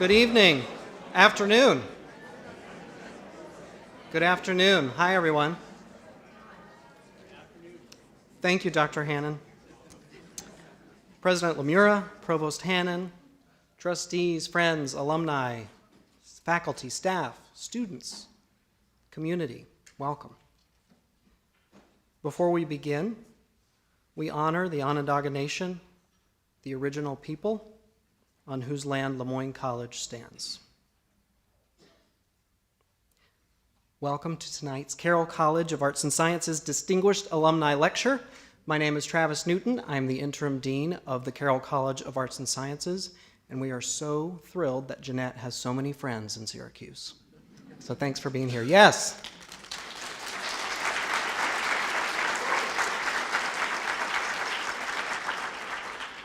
Good evening, afternoon. Good afternoon. Hi, everyone. Thank you, Dr. Hannon. President Lemura, Provost Hannon, trustees, friends, alumni, faculty, staff, students, community, welcome. Before we begin, we honor the Onondaga Nation, the original people on whose land Moyne College stands. Welcome to tonight's Carroll College of Arts and Sciences Distinguished Alumni Lecture. My name is Travis Newton. I'm the interim dean of the Carroll College of Arts and Sciences, and we are so thrilled that Jeanette has so many friends in Syracuse. So thanks for being here. Yes.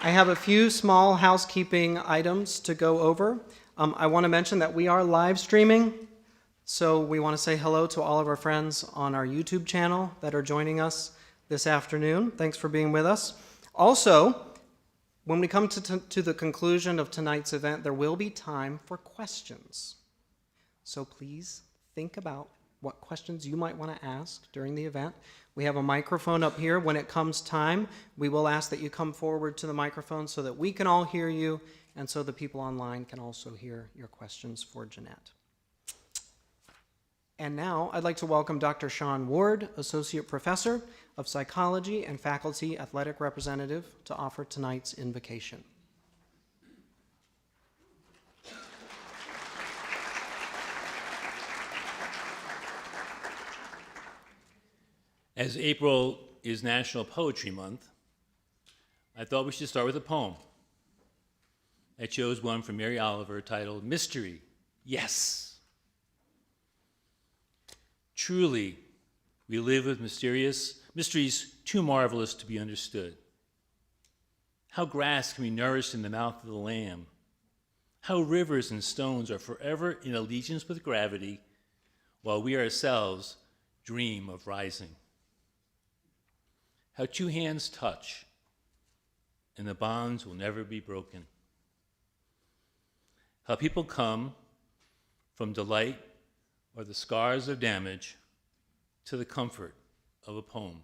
I have a few small housekeeping items to go over. I want to mention that we are live streaming, so we want to say hello to all of our friends on our YouTube channel that are joining us this afternoon. Thanks for being with us. Also, when we come to the conclusion of tonight's event, there will be time for questions. So please think about what questions you might want to ask during the event. We have a microphone up here. When it comes time, we will ask that you come forward to the microphone so that we can all hear you and so the people online can also hear your questions for Jeanette. And now I'd like to welcome Dr. Sean Ward, Associate Professor of Psychology and Faculty Athletic Representative, to offer tonight's invocation. As April is National Poetry Month, I thought we should start with a poem. I chose one from Mary Oliver titled Mystery, Yes. Truly, we live with mysteries too marvelous to be understood. How grass can be nourished in the mouth of the lamb. How rivers and stones are forever in allegiance with gravity, while we ourselves dream of rising. How two hands touch, and the bonds will never be broken. How people come from delight or the scars of damage to the comfort of a poem.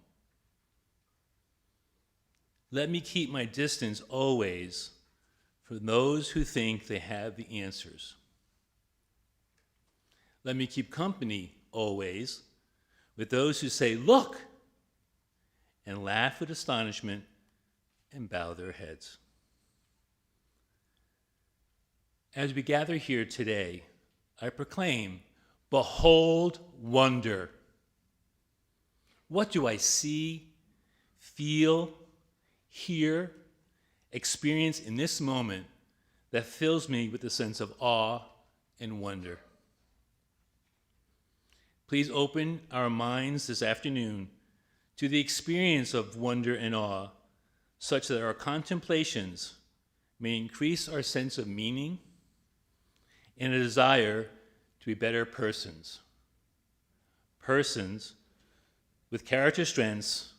Let me keep my distance always from those who think they have the answers. Let me keep company always with those who say, "Look," and laugh with astonishment and bow their heads. As we gather here today, I proclaim, behold wonder. What do I see, feel, hear, experience in this moment that fills me with a sense of awe and wonder? Please open our minds this afternoon to the experience of wonder and awe, such that our contemplations may increase our sense of meaning and a desire to be better persons. Persons with character strengths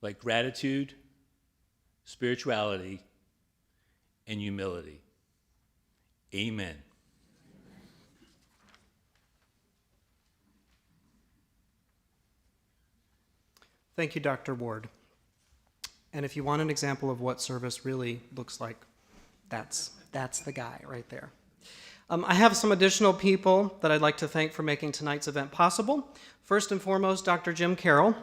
like gratitude, spirituality, and humility. Amen. Thank you, Dr. Ward. And if you want an example of what service really looks like, that's the guy right there. I have some additional people that I'd like to thank for making tonight's event possible. First and foremost, Dr. Jim Carroll,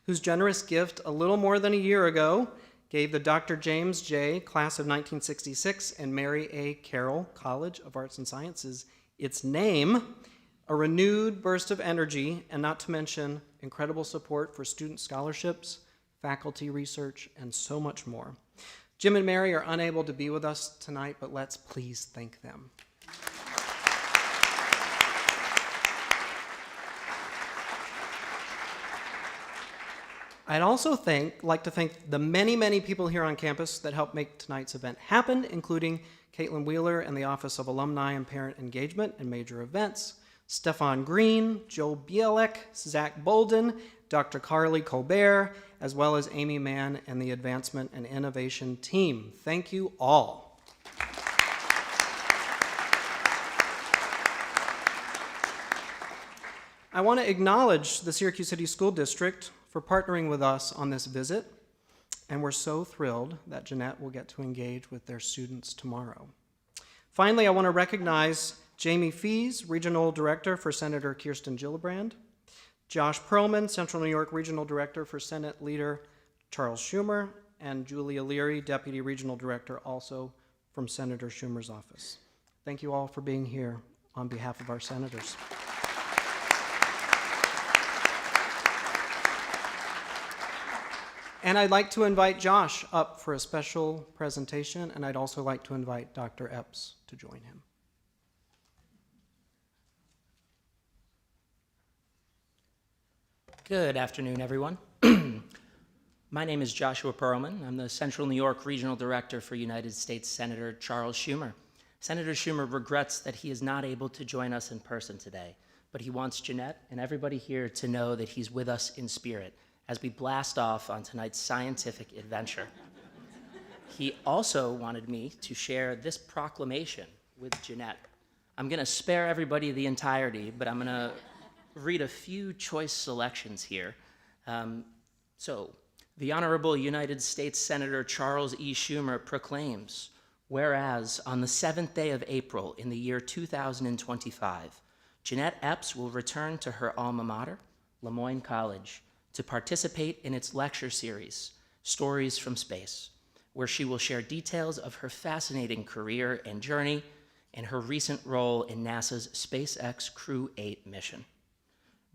whose generous gift a little more than a year ago gave the Dr. James J. Class of 1966 and Mary A. Carroll College of Arts and Sciences its name, a renewed burst of energy, and not to mention incredible support for student scholarships, faculty research, and so much more. Jim and Mary are unable to be with us tonight, but let's please thank them. I'd also like to thank the many, many people here on campus that helped make tonight's event happen, including Caitlin Wheeler and the Office of Alumni and Parent Engagement and Major Events, Stefan Green, Joe Bielek, Zach Bolden, Dr. Carly Colbert, as well as Amy Mann and the Advancement and Innovation team. Thank you all. I want to acknowledge the Syracuse City School District for partnering with us on this visit, and we're so thrilled that Jeanette will get to engage with their students tomorrow. Finally, I want to recognize Jamie Fees, Regional Director for Senator Kirsten Gillibrand, Josh Perlman, Central New York Regional Director for Senate Leader Charles Schumer, and Julia Leary, Deputy Regional Director, also from Senator Schumer's office. Thank you all for being here on behalf of our senators. And I'd like to invite Josh up for a special presentation, and I'd also like to invite Dr. Epps to join him. Good afternoon, everyone. My name is Joshua Perlman. I'm the Central New York Regional Director for United States Senator Charles Schumer. Senator Schumer regrets that he is not able to join us in person today, but he wants Jeanette and everybody here to know that he's with us in spirit as we blast off on tonight's scientific adventure. He also wanted me to share this proclamation with Jeanette. I'm going to spare everybody the entirety, but I'm going to read a few choice selections here. The Honorable United States Senator Charles E. Schumer proclaims, whereas on the 7th day of April in the year 2025, Jeanette Epps will return to her alma mater, Moyne College, to participate in its lecture series, Stories from Space, where she will share details of her fascinating career and journey and her recent role in NASA's SpaceX Crew 8 mission.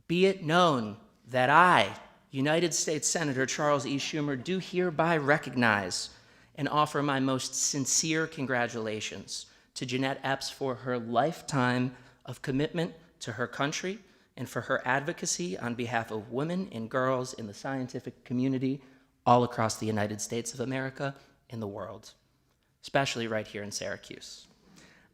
Be it known that I, United States Senator Charles E. Schumer, do hereby recognize and offer my most sincere congratulations to Jeanette Epps for her lifetime of commitment to her country and for her advocacy on behalf of women and girls in the scientific community all across the United States of America and the world, especially right here in Syracuse.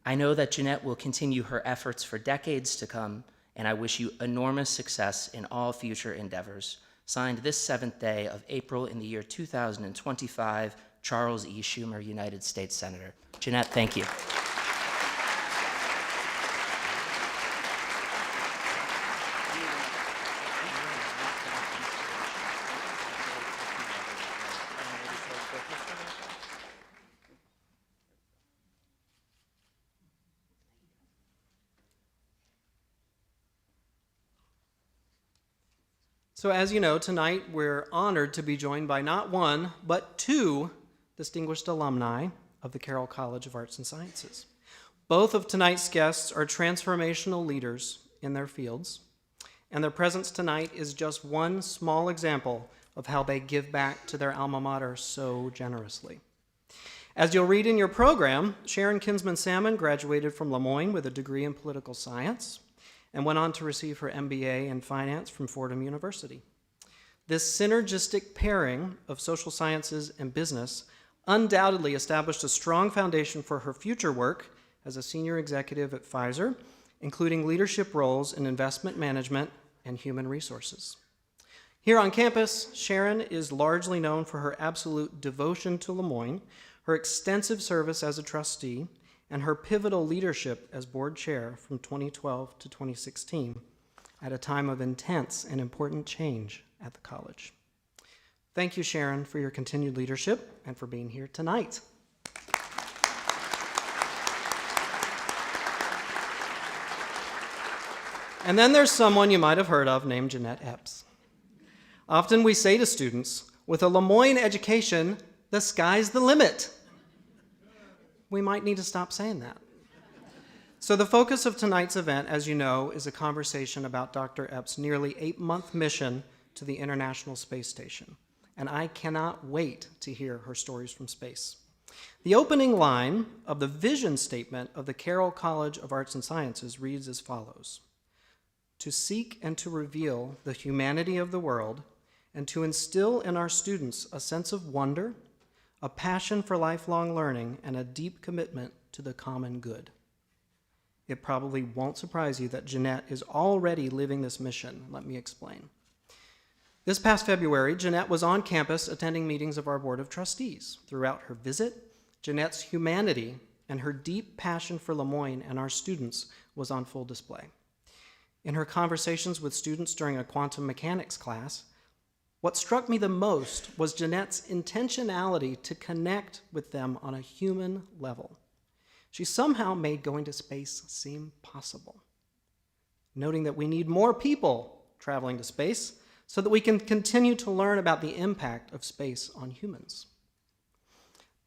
I know that Jeanette will continue her efforts for decades to come, and I wish you enormous success in all future endeavors. Signed this 7th day of April in the year 2025, Charles E. Schumer, United States Senator. Jeanette, thank you. So as you know, tonight we're honored to be joined by not one, but two distinguished alumni of the Carroll College of Arts and Sciences. Both of tonight's guests are transformational leaders in their fields, and their presence tonight is just one small example of how they give back to their alma mater so generously. As you'll read in your program, Sharon Kinsman Salmon graduated from Moyne with a degree in political science and went on to receive her MBA in finance from Fordham University. This synergistic pairing of social sciences and business undoubtedly established a strong foundation for her future work as a senior executive at Pfizer, including leadership roles in investment management and human resources. Here on campus, Sharon is largely known for her absolute devotion to Moyne, her extensive service as a trustee, and her pivotal leadership as board chair from 2012 to 2016 at a time of intense and important change at the college. Thank you, Sharon, for your continued leadership and for being here tonight. And then there's someone you might have heard of named Jeanette Epps. Often we say to students, with a Moyne education, the sky's the limit. We might need to stop saying that. So the focus of tonight's event, as you know, is a conversation about Dr. Epps' nearly 8-month mission to the International Space Station. And I cannot wait to hear her stories from space. The opening line of the vision statement of the Carroll College of Arts and Sciences reads as follows: to seek and to reveal the humanity of the world and to instill in our students a sense of wonder, a passion for lifelong learning, and a deep commitment to the common good. It probably won't surprise you that Jeanette is already living this mission. Let me explain. This past February, Jeanette was on campus attending meetings of our Board of Trustees. Throughout her visit, Jeanette's humanity and her deep passion for Moyne and our students was on full display. In her conversations with students during a quantum mechanics class, what struck me the most was Jeanette's intentionality to connect with them on a human level. She somehow made going to space seem possible, noting that we need more people traveling to space so that we can continue to learn about the impact of space on humans.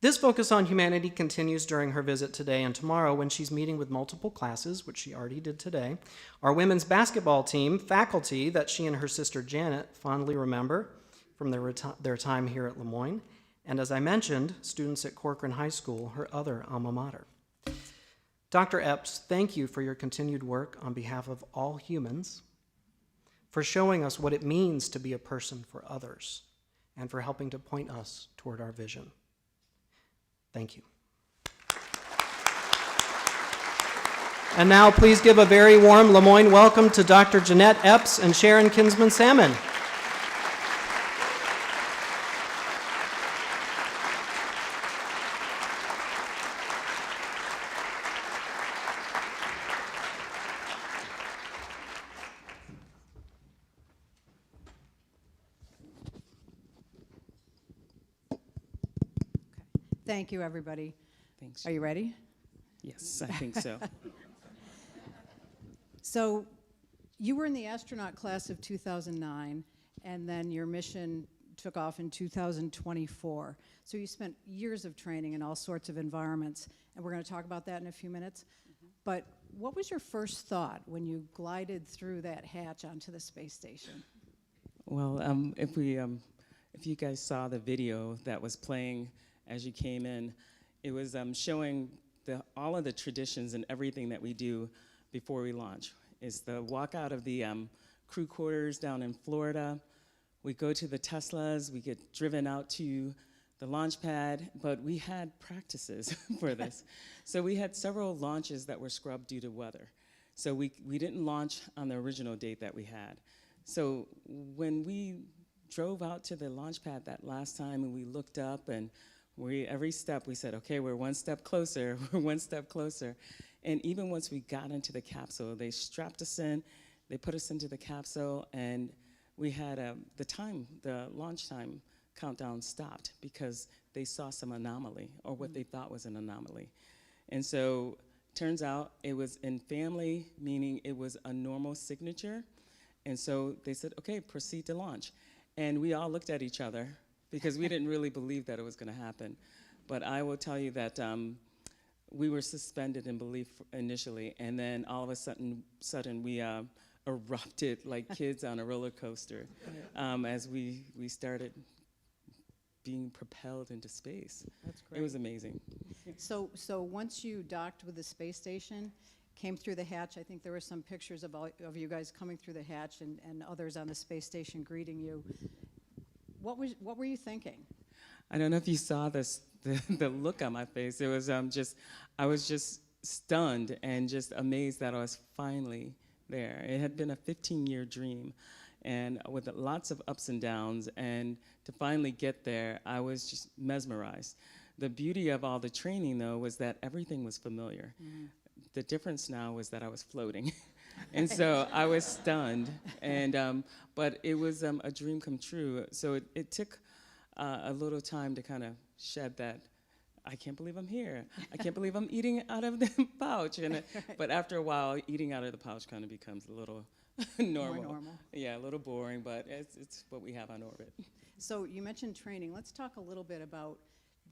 This focus on humanity continues during her visit today and tomorrow when she's meeting with multiple classes, which she already did today, our women's basketball team, faculty that she and her sister Janet fondly remember from their time here at Moyne, and as I mentioned, students at Corcoran High School, her other alma mater. Dr. Epps, thank you for your continued work on behalf of all humans, for showing us what it means to be a person for others, and for helping to point us toward our vision. Thank you. And now please give a very warm Lemoyne welcome to Dr. Jeanette Epps and Sharon Kinsman Salmon. Thank you, everybody. Thanks. Are you ready? Yes, I think so. So you were in the astronaut class of 2009, and then your mission took off in 2024. So you spent years of training in all sorts of environments, and we're going to talk about that in a few minutes. But what was your first thought when you glided through that hatch onto the space station? Well, if you guys saw the video that was playing as you came in, it was showing all of the traditions and everything that we do before we launch. It's the walk out of the crew quarters down in Florida. We go to the Teslas, we get driven out to the launch pad, but we had practices for this. So we had several launches that were scrubbed due to weather. So we didn't launch on the original date that we had. So when we drove out to the launch pad that last time and we looked up and every step we said, okay, we're one step closer, we're one step closer. And even once we got into the capsule, they strapped us in, they put us into the capsule, and we had the launch time countdown stopped because they saw some anomaly, or what they thought was an anomaly. And so turns out it was in family, meaning it was a normal signature. And so they said, okay, proceed to launch. And we all looked at each other because we didn't really believe that it was going to happen. But I will tell you that we were suspended in belief initially, and then all of a sudden we erupted like kids on a roller coaster as we started being propelled into space. That's great. It was amazing. So once you docked with the space station, came through the hatch, I think there were some pictures of you guys coming through the hatch and others on the space station greeting you. What were you thinking? I don't know if you saw this, the look on my face. It was I was just stunned and just amazed that I was finally there. It had been a 15-year dream, and with lots of ups and downs, and to finally get there, I was just mesmerized. The beauty of all the training, though, was that everything was familiar. Mm-hmm. The difference now was that I was floating. And so I was stunned, and but it was a dream come true. So it took a little time to kind of shed that, I can't believe I'm here. I can't believe I'm eating out of the pouch. But after a while, eating out of the pouch kind of becomes a little normal. More normal. Yeah, a little boring, but it's what we have on orbit. So you mentioned training. Let's talk a little bit about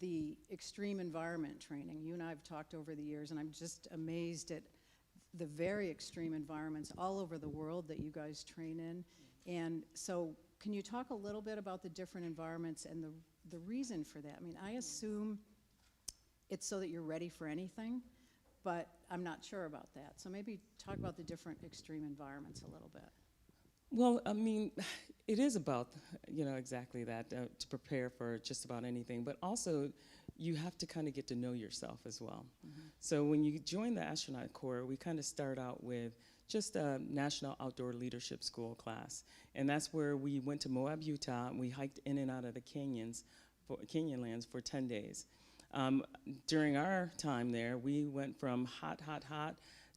the extreme environment training. You and I have talked over the years, and I'm just amazed at the very extreme environments all over the world that you guys train in. And so can you talk a little bit about the different environments and the reason for that? I mean, I assume it's so that you're ready for anything, but I'm not sure about that. So maybe talk about the different extreme environments a little bit. Well, I mean, it is about, exactly that, to prepare for just about anything, but also you have to kind of get to know yourself as well. Mm-hmm. So when you join the astronaut corps, we kind of start out with just a National Outdoor Leadership School class, and that's where we went to Moab, Utah, and we hiked in and out of the Canyonlands for 10 days. During our time there, we went from hot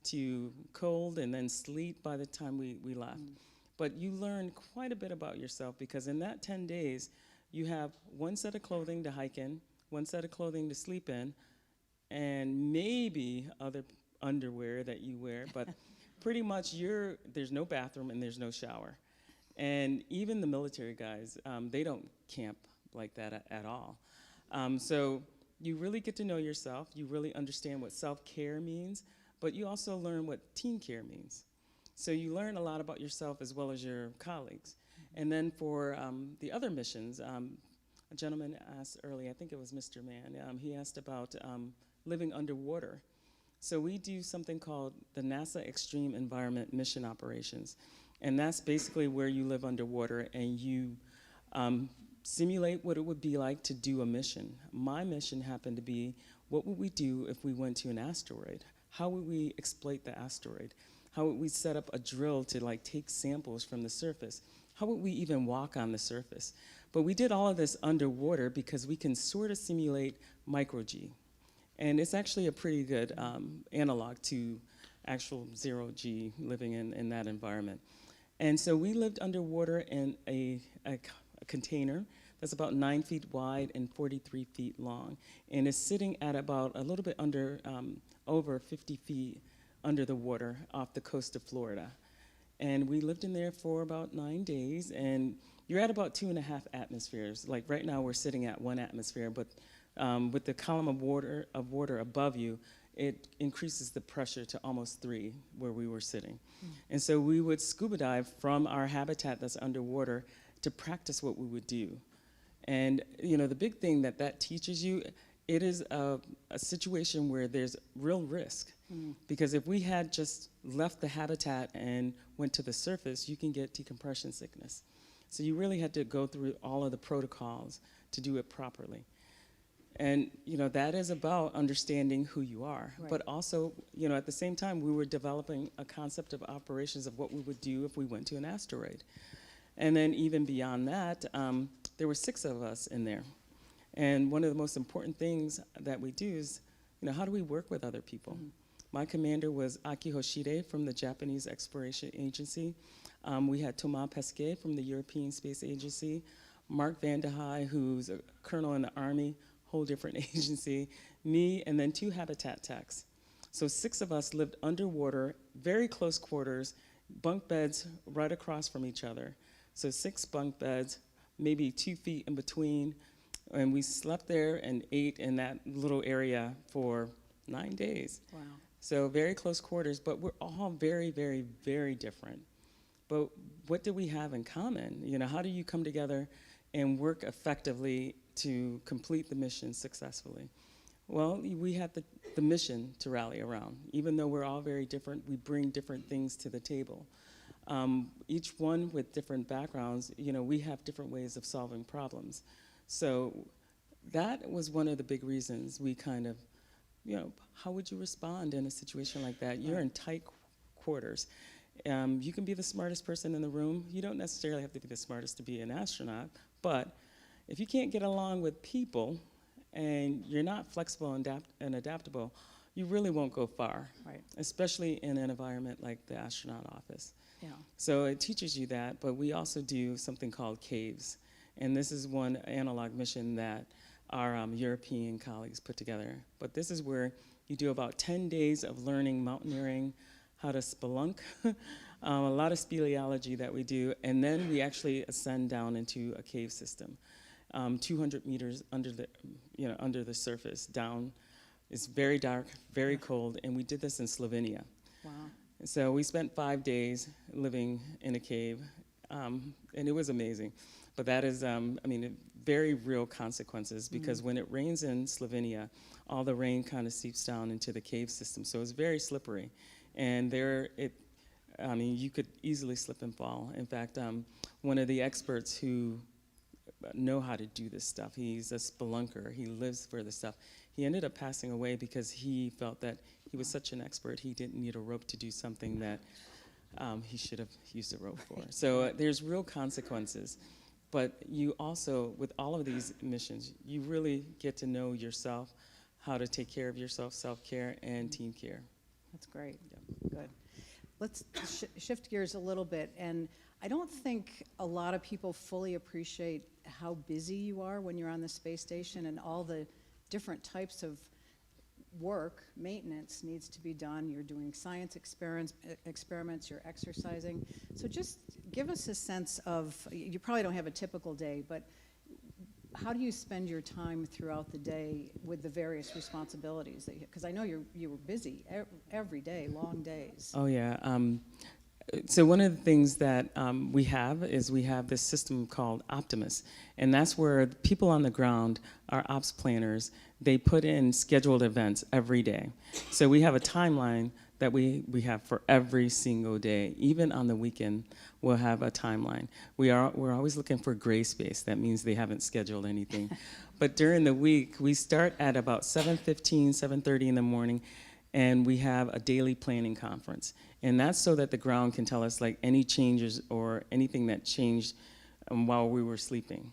to cold and then sleet by the time we left. But you learn quite a bit about yourself, because in that 10 days, you have one set of clothing to hike in, one set of clothing to sleep in, and maybe other underwear that you wear, but pretty much there's no bathroom and there's no shower. And even the military guys, they don't camp like that at all. So you really get to know yourself, you really understand what self-care means, but you also learn what team care means. So you learn a lot about yourself as well as your colleagues. And then for the other missions, a gentleman asked earlier, I think it was Mr. Mann, he asked about living underwater. So we do something called the NASA Extreme Environment Mission Operations. And that's basically where you live underwater and you simulate what it would be like to do a mission. My mission happened to be, what would we do if we went to an asteroid? How would we exploit the asteroid? How would we set up a drill to take samples from the surface? How would we even walk on the surface? But we did all of this underwater because we can sort of simulate micro-G. And it's actually a pretty good analog to actual zero-G living in that environment. And so we lived underwater in a container that's about 9 feet wide and 43 feet long, and is sitting at about a little bit under, over 50 feet under the water off the coast of Florida. And we lived in there for about 9 days, and you're at about 2.5 atmospheres. Like right now we're sitting at 1 atmosphere, but with the column of water above you, it increases the pressure to almost 3 where we were sitting. And so we would scuba dive from our habitat that's underwater to practice what we would do. And the big thing that teaches you, it is a situation where there's real risk. Because if we had just left the habitat and went to the surface, you can get decompression sickness. So you really had to go through all of the protocols to do it properly. And that is about understanding who you are. Right. But also, at the same time, we were developing a concept of operations of what we would do if we went to an asteroid. And then even beyond that, there were 6 of us in there. And one of the most important things that we do is, how do we work with other people? My commander was Aki Hoshide from the Japanese Exploration Agency. We had Thomas Pesquet from the European Space Agency, Mark Vandehei, who's a colonel in the Army, whole different agency, me, and then 2 habitat techs. So 6 of us lived underwater, very close quarters, bunk beds right across from each other. So 6 bunk beds, maybe 2 feet in between, and we slept there and ate in that little area for 9 days. Wow. So very close quarters, but we're all very, very, very different. But what do we have in common? How do you come together and work effectively to complete the mission successfully? Well, we had the mission to rally around. Even though we're all very different, we bring different things to the table. Each one with different backgrounds, we have different ways of solving problems. So that was one of the big reasons we kind of, how would you respond in a situation like that? You're in tight quarters. You can be the smartest person in the room. You don't necessarily have to be the smartest to be an astronaut, but if you can't get along with people and you're not flexible and adaptable, you really won't go far, Right. especially in an environment like the astronaut office. Yeah. So it teaches you that, but we also do something called caves. And this is one analog mission that our European colleagues put together. But this is where you do about 10 days of learning mountaineering, how to spelunk, a lot of speleology that we do, and then we actually ascend down into a cave system, 200 meters under the surface down. It's very dark, very cold, and we did this in Slovenia. Wow. So we spent 5 days living in a cave, and it was amazing. But that is, very real consequences, because when it rains in Slovenia, all the rain kind of seeps down into the cave system. So it's very slippery. And you could easily slip and fall. In fact, one of the experts who know how to do this stuff, he's a spelunker, he lives for this stuff. He ended up passing away because he felt that he was such an expert, he didn't need a rope to do something that he should have used a rope for. So there's real consequences. But you also, with all of these missions, you really get to know yourself, how to take care of yourself, self-care, and team care. That's great. Good. Let's shift gears a little bit. And I don't think a lot of people fully appreciate how busy you are when you're on the space station, and all the different types of work, maintenance needs to be done. You're doing science experiments, you're exercising. So just give us a sense of, you probably don't have a typical day, but how do you spend your time throughout the day with the various responsibilities that you have? Because I know you were busy every day, long days. Oh yeah. So one of the things that we have is we have this system called Optimus, and that's where the people on the ground, our ops planners, they put in scheduled events every day. So we have a timeline that we have for every single day. Even on the weekend, we'll have a timeline. We're always looking for gray space. That means they haven't scheduled anything. But during the week, we start at about 7:15, 7:30 in the morning, and we have a daily planning conference. And that's so that the ground can tell us like any changes or anything that changed while we were sleeping.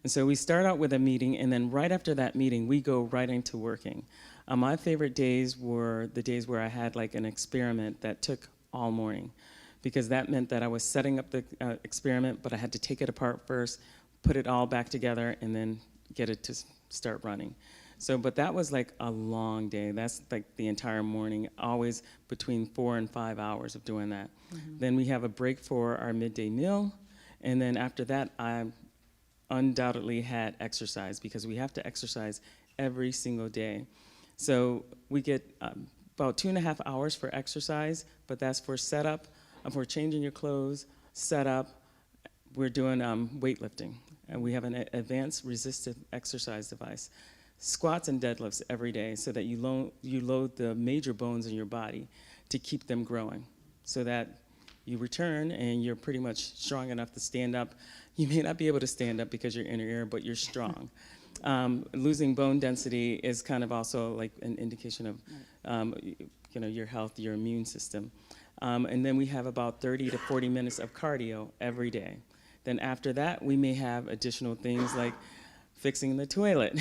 And so we start out with a meeting, and then right after that meeting, we go right into working. My favorite days were the days where I had like an experiment that took all morning, because that meant that I was setting up the experiment, but I had to take it apart first, put it all back together, and then get it to start running. So, but that was like a long day. That's like the entire morning, always between 4 and 5 hours of doing that. Then we have a break for our midday meal, and then after that, I undoubtedly had exercise, because we have to exercise every single day. So we get about 2.5 hours for exercise, but that's for setup, for changing your clothes, setup. We're doing weightlifting, and we have an advanced resistive exercise device. Squats and deadlifts every day, so that you load the major bones in your body to keep them growing, so that you return and you're pretty much strong enough to stand up. You may not be able to stand up because you're inner ear, but you're strong. Losing bone density is kind of also like an indication of your health, your immune system. And then we have about 30 to 40 minutes of cardio every day. Then after that, we may have additional things like fixing the toilet,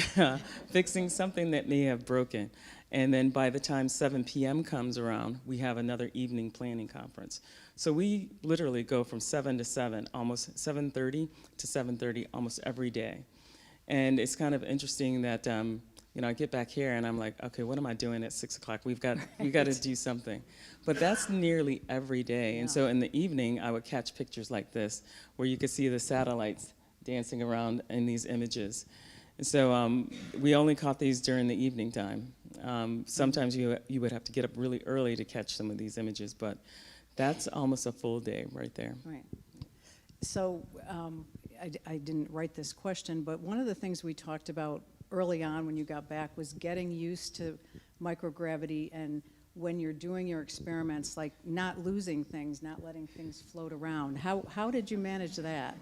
fixing something that may have broken. And then by the time 7 p.m. comes around, we have another evening planning conference. So we literally go from 7 to 7, almost 7:30 to 7:30 almost every day. And it's kind of interesting that I get back here and I'm like, okay, what am I doing at 6 o'clock? We've got to do something. But that's nearly every day. And so in the evening, I would catch pictures like this, where you could see the satellites dancing around in these images. And so we only caught these during the evening time. Sometimes you would have to get up really early to catch some of these images, but that's almost a full day right there. Right. So I didn't write this question, but one of the things we talked about early on when you got back was getting used to microgravity, and when you're doing your experiments, like not losing things, not letting things float around. How did you manage that?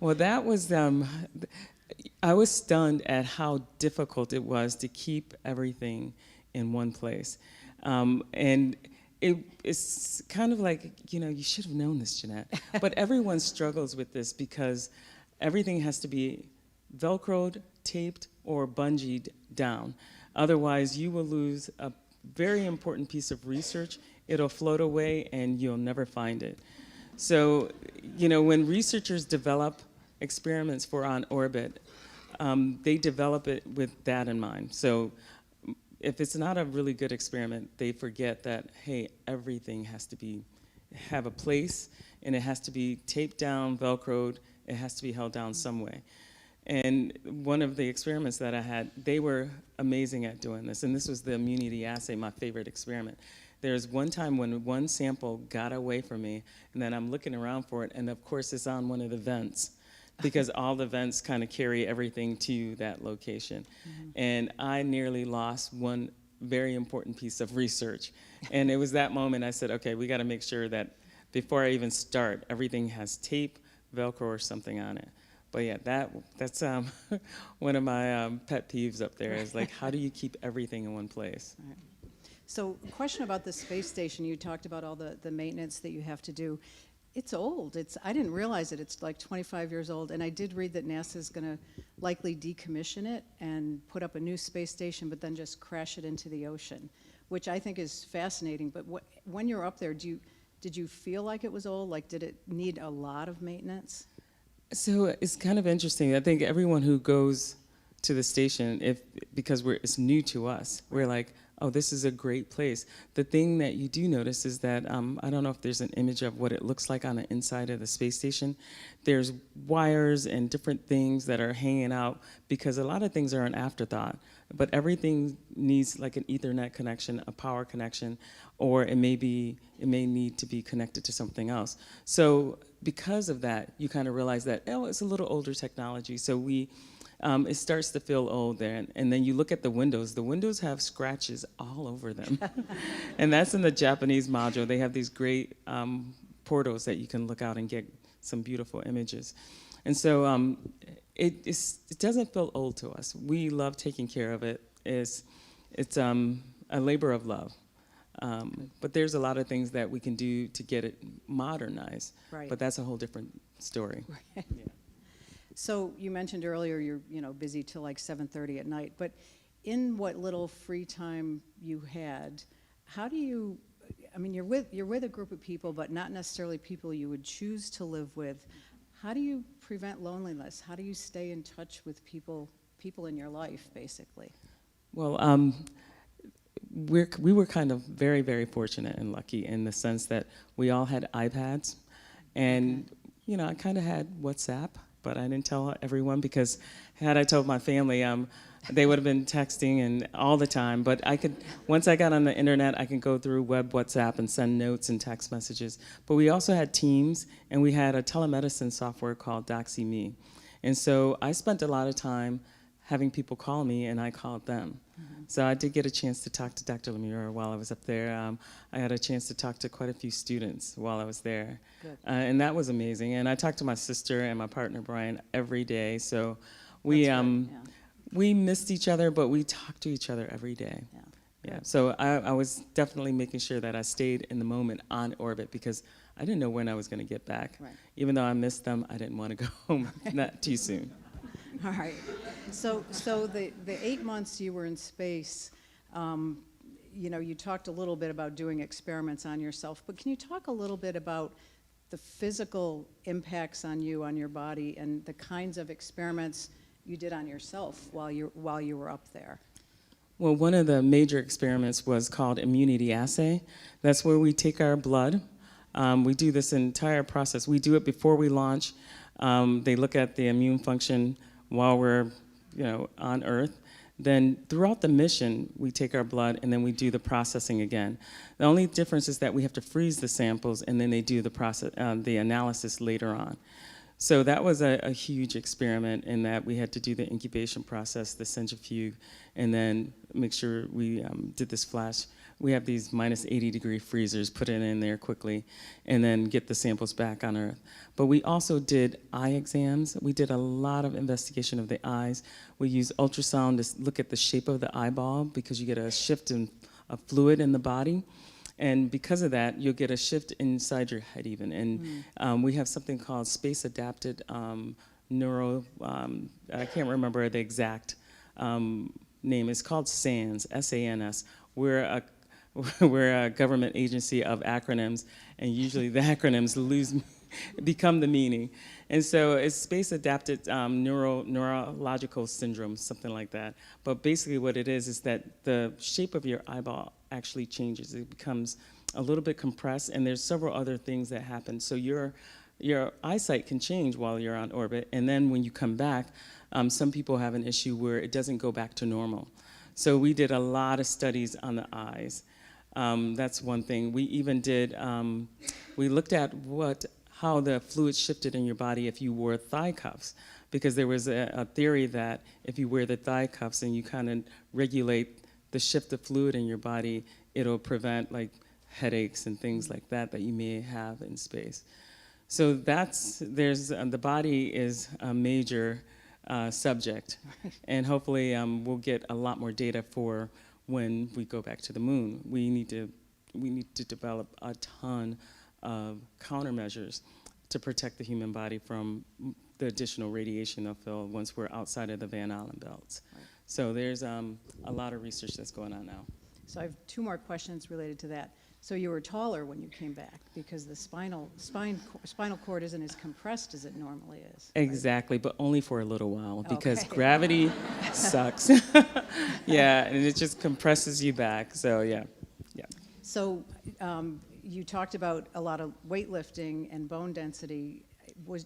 Well, that was, I was stunned at how difficult it was to keep everything in one place. And it's kind of like, you should have known this, Jeanette. But everyone struggles with this because everything has to be Velcroed, taped, or bungeed down. Otherwise, you will lose a very important piece of research. It'll float away and you'll never find it. So, when researchers develop experiments for on orbit, they develop it with that in mind. So if it's not a really good experiment, they forget that, hey, everything has to have a place, and it has to be taped down, Velcroed, it has to be held down some way. And one of the experiments that I had, they were amazing at doing this, and this was the immunity assay, my favorite experiment. There's one time when one sample got away from me, and then I'm looking around for it, and of course it's on one of the vents, because all the vents kind of carry everything to that location. And I nearly lost one very important piece of research. And it was that moment I said, okay, we got to make sure that before I even start, everything has tape, Velcro, or something on it. But yeah, that's one of my pet peeves up there is like, how do you keep everything in one place? Right. So question about the space station, you talked about all the maintenance that you have to do. It's old. I didn't realize it. It's like 25 years old, and I did read that NASA's going to likely decommission it and put up a new space station, but then just crash it into the ocean. which I think is fascinating. But when you're up there, did you feel like it was old? Like, did it need a lot of maintenance? So it's kind of interesting. I think everyone who goes to the station, because it's new to us, we're like, oh, this is a great place. The thing that you do notice is that, I don't know if there's an image of what it looks like on the inside of the space station. There's wires and different things that are hanging out because a lot of things are an afterthought, but everything needs like an Ethernet connection, a power connection, or it may need to be connected to something else. So because of that, you kind of realize that, oh, it's a little older technology. So it starts to feel old there. And then you look at the windows. The windows have scratches all over them. And that's in the Japanese module. They have these great portals that you can look out and get some beautiful images. And so it doesn't feel old to us. We love taking care of it. It's a labor of love. But there's a lot of things that we can do to get it modernized. Right. But that's a whole different story. Right. Yeah. So you mentioned earlier you're busy till like 7:30 at night, but in what little free time you had, how do you? I mean, you're with a group of people, but not necessarily people you would choose to live with. How do you prevent loneliness? How do you stay in touch with people in your life, basically? Well, we were kind of very, very fortunate and lucky in the sense that we all had iPads, and I kind of had WhatsApp. But I didn't tell everyone because had I told my family, they would have been texting and all the time. But once I got on the internet, I can go through web WhatsApp and send notes and text messages. But we also had Teams, and we had a telemedicine software called DoxyMe. And so I spent a lot of time having people call me, and I called them. Mm-hmm. So I did get a chance to talk to Dr. Lemire while I was up there. I had a chance to talk to quite a few students while I was there. Good. And that was amazing. And I talked to my sister and my partner, Brian, every day. So we missed each other, but we talked to each other every day. Yeah. So I was definitely making sure that I stayed in the moment on orbit because I didn't know when I was going to get back. Right. Even though I missed them, I didn't want to go home not too soon. All right. So the 8 months you were in space, you talked a little bit about doing experiments on yourself, but can you talk a little bit about the physical impacts on you, on your body, and the kinds of experiments you did on yourself while you were up there? Well, one of the major experiments was called immunity assay. That's where we take our blood. We do this entire process. We do it before we launch. They look at the immune function while we're, on Earth. Then throughout the mission, we take our blood and then we do the processing again. The only difference is that we have to freeze the samples and then they do the analysis later on. So that was a huge experiment in that we had to do the incubation process, the centrifuge, and then make sure we did this flash. We have these minus 80-degree freezers, put it in there quickly, and then get the samples back on Earth. But we also did eye exams. We did a lot of investigation of the eyes. We used ultrasound to look at the shape of the eyeball because you get a shift in fluid in the body. And because of that, you'll get a shift inside your head even. And we have something called space-adapted neuro, I can't remember the exact name. It's called SANS, S-A-N-S. We're a government agency of acronyms, and usually the acronyms become the meaning. And so it's space-adapted neurological syndrome, something like that. But basically what it is that the shape of your eyeball actually changes. It becomes a little bit compressed, and there's several other things that happen. So your eyesight can change while you're on orbit, and then when you come back, some people have an issue where it doesn't go back to normal. So we did a lot of studies on the eyes. That's one thing. We even did, we looked at how the fluid shifted in your body if you wore thigh cuffs, because there was a theory that if you wear the thigh cuffs and you kind of regulate the shift of fluid in your body, it'll prevent like headaches and things like that you may have in space. So the body is a major subject, and hopefully we'll get a lot more data for when we go back to the moon. We need to develop a ton of countermeasures to protect the human body from the additional radiation they'll feel once we're outside of the Van Allen belts. Right. So there's a lot of research that's going on now. So I have two more questions related to that. So you were taller when you came back because the spinal cord isn't as compressed as it normally is. Right? Exactly, but only for a little while because Okay. gravity sucks. Yeah, and it just compresses you back. So yeah. So you talked about a lot of weightlifting and bone density.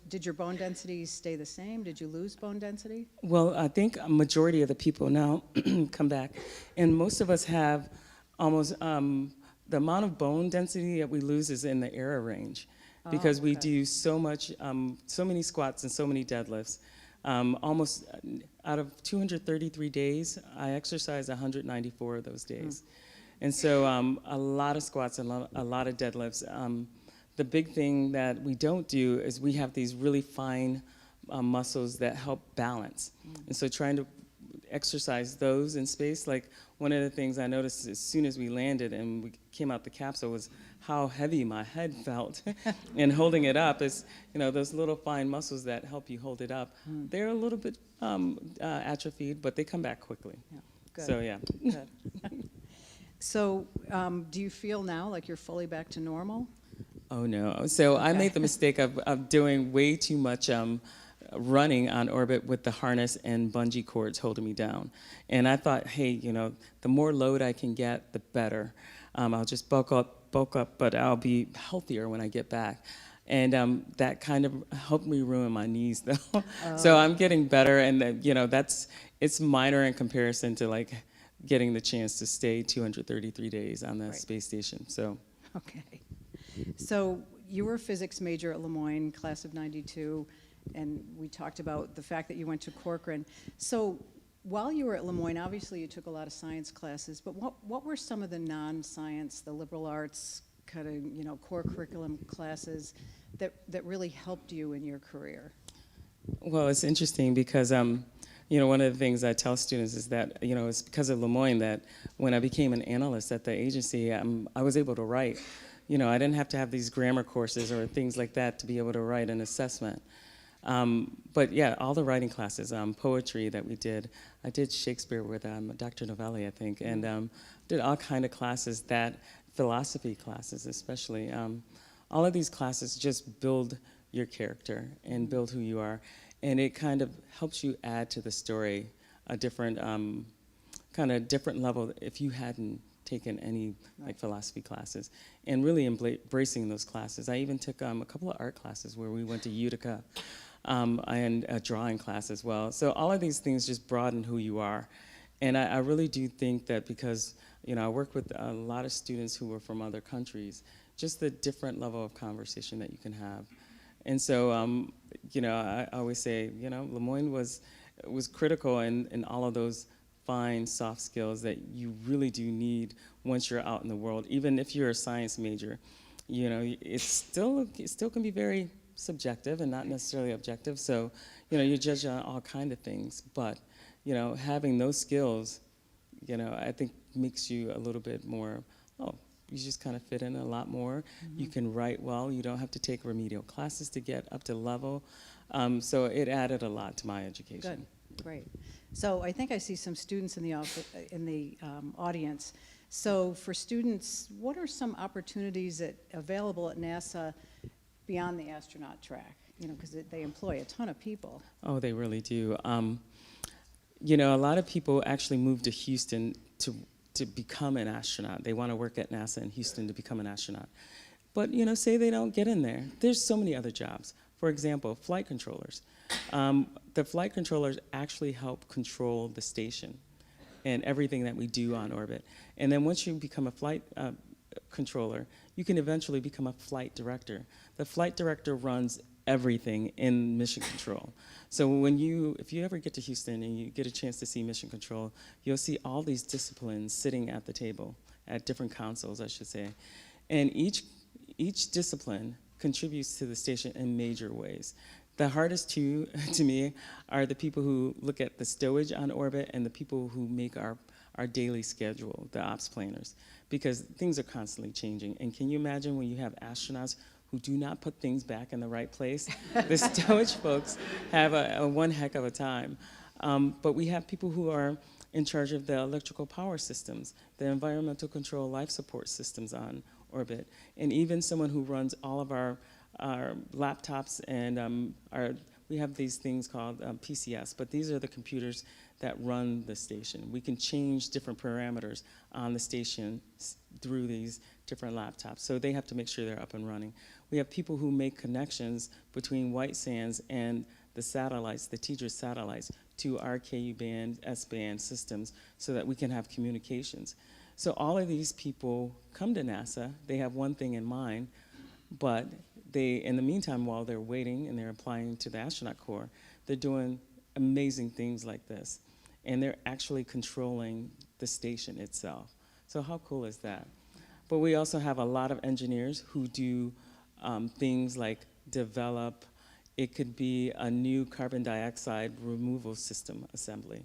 Did your bone density stay the same? Did you lose bone density? Well, I think a majority of the people now come back, and most of us have almost the amount of bone density that we lose is in the error range, because we okay. do so much, so many squats and so many deadlifts. Almost out of 233 days, I exercise 194 of those days, and so a lot of squats and a lot of deadlifts. The big thing that we don't do is we have these really fine muscles that help balance. And so trying to exercise those in space, like one of the things I noticed as soon as we landed and we came out the capsule was how heavy my head felt. And holding it up is, those little fine muscles that help you hold it up, they're a little bit atrophied, but they come back quickly. Yeah, good. So yeah. Good. So do you feel now like you're fully back to normal? Oh no. So I made the mistake of doing way too much running on orbit with the harness and bungee cords holding me down. And I thought, hey, the more load I can get, the better. I'll just bulk up, but I'll be healthier when I get back. And that kind of helped me ruin my knees, though. So I'm getting better, and it's minor in comparison to like getting the chance to stay 233 days on the space station. So. Okay. So you were a physics major at Moyne, class of '92, and we talked about the fact that you went to Corcoran. So while you were at Moyne, obviously you took a lot of science classes, but what were some of the non-science, the liberal arts kind of core curriculum classes that really helped you in your career? Well, it's interesting because one of the things I tell students is that it's because of Moyne that when I became an analyst at the agency, I was able to write. I didn't have to have these grammar courses or things like that to be able to write an assessment. But yeah, all the writing classes, poetry that we did. I did Shakespeare with Dr. Novelli, I think, and did all kind of classes, philosophy classes especially. All of these classes just build your character and build who you are. And it kind of helps you add to the story a different, different level if you hadn't taken any philosophy classes, and really embracing those classes. I even took a couple of art classes where we went to Utica, and a drawing class as well. So all of these things just broaden who you are. And I really do think that because, I work with a lot of students who were from other countries, just the different level of conversation that you can have. And so, I always say, Moyne was critical in all of those fine, soft skills that you really do need once you're out in the world. Even if you're a science major, it still can be very subjective and not necessarily objective. So, you judge on all kind of things. But, having those skills, I think makes you a little bit more, you just kind of fit in a lot more. Mm-hmm. You can write well. You don't have to take remedial classes to get up to level. So it added a lot to my education. Good, great. So I think I see some students in the audience. So for students, what are some opportunities available at NASA beyond the astronaut track? Because they employ a ton of people. Oh, they really do. A lot of people actually move to Houston to become an astronaut. They want to work at NASA in Houston to become an astronaut. But, say they don't get in there. There's so many other jobs. For example, flight controllers. The flight controllers actually help control the station and everything that we do on orbit. And then once you become a flight controller, you can eventually become a flight director. The flight director runs everything in mission control. So if you ever get to Houston and you get a chance to see mission control, you'll see all these disciplines sitting at the table, at different consoles, I should say. And each discipline contributes to the station in major ways. The hardest two, to me, are the people who look at the stowage on orbit and the people who make our daily schedule, the ops planners, because things are constantly changing. And can you imagine when you have astronauts who do not put things back in the right place? The stowage folks have one heck of a time. But we have people who are in charge of the electrical power systems, the environmental control life support systems on orbit, and even someone who runs all of our laptops and we have these things called PCS, but these are the computers that run the station. We can change different parameters on the station through these different laptops, so they have to make sure they're up and running. We have people who make connections between White Sands and the satellites, the TDRS satellites, to our KU-band, S-band systems so that we can have communications. So all of these people come to NASA, they have one thing in mind, but they, in the meantime, while they're waiting and they're applying to the astronaut corps, they're doing amazing things like this. And they're actually controlling the station itself. So how cool is that? But we also have a lot of engineers who do things like develop, it could be a new carbon dioxide removal system assembly.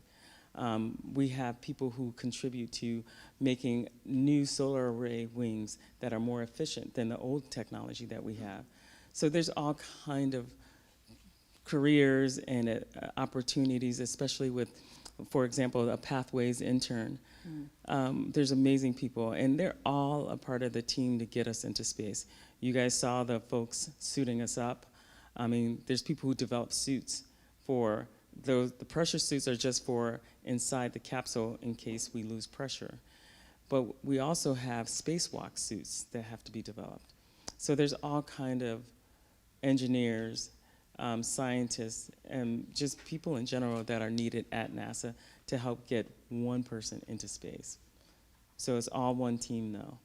We have people who contribute to making new solar array wings that are more efficient than the old technology that we have. So there's all kind of careers and opportunities, especially with, for example, a Pathways intern. There's amazing people, and they're all a part of the team to get us into space. You guys saw the folks suiting us up. I mean, there's people who develop suits for those. The pressure suits are just for inside the capsule in case we lose pressure. But we also have spacewalk suits that have to be developed. So there's all kind of engineers, scientists, and just people in general that are needed at NASA to help get one person into space. So it's all one team though.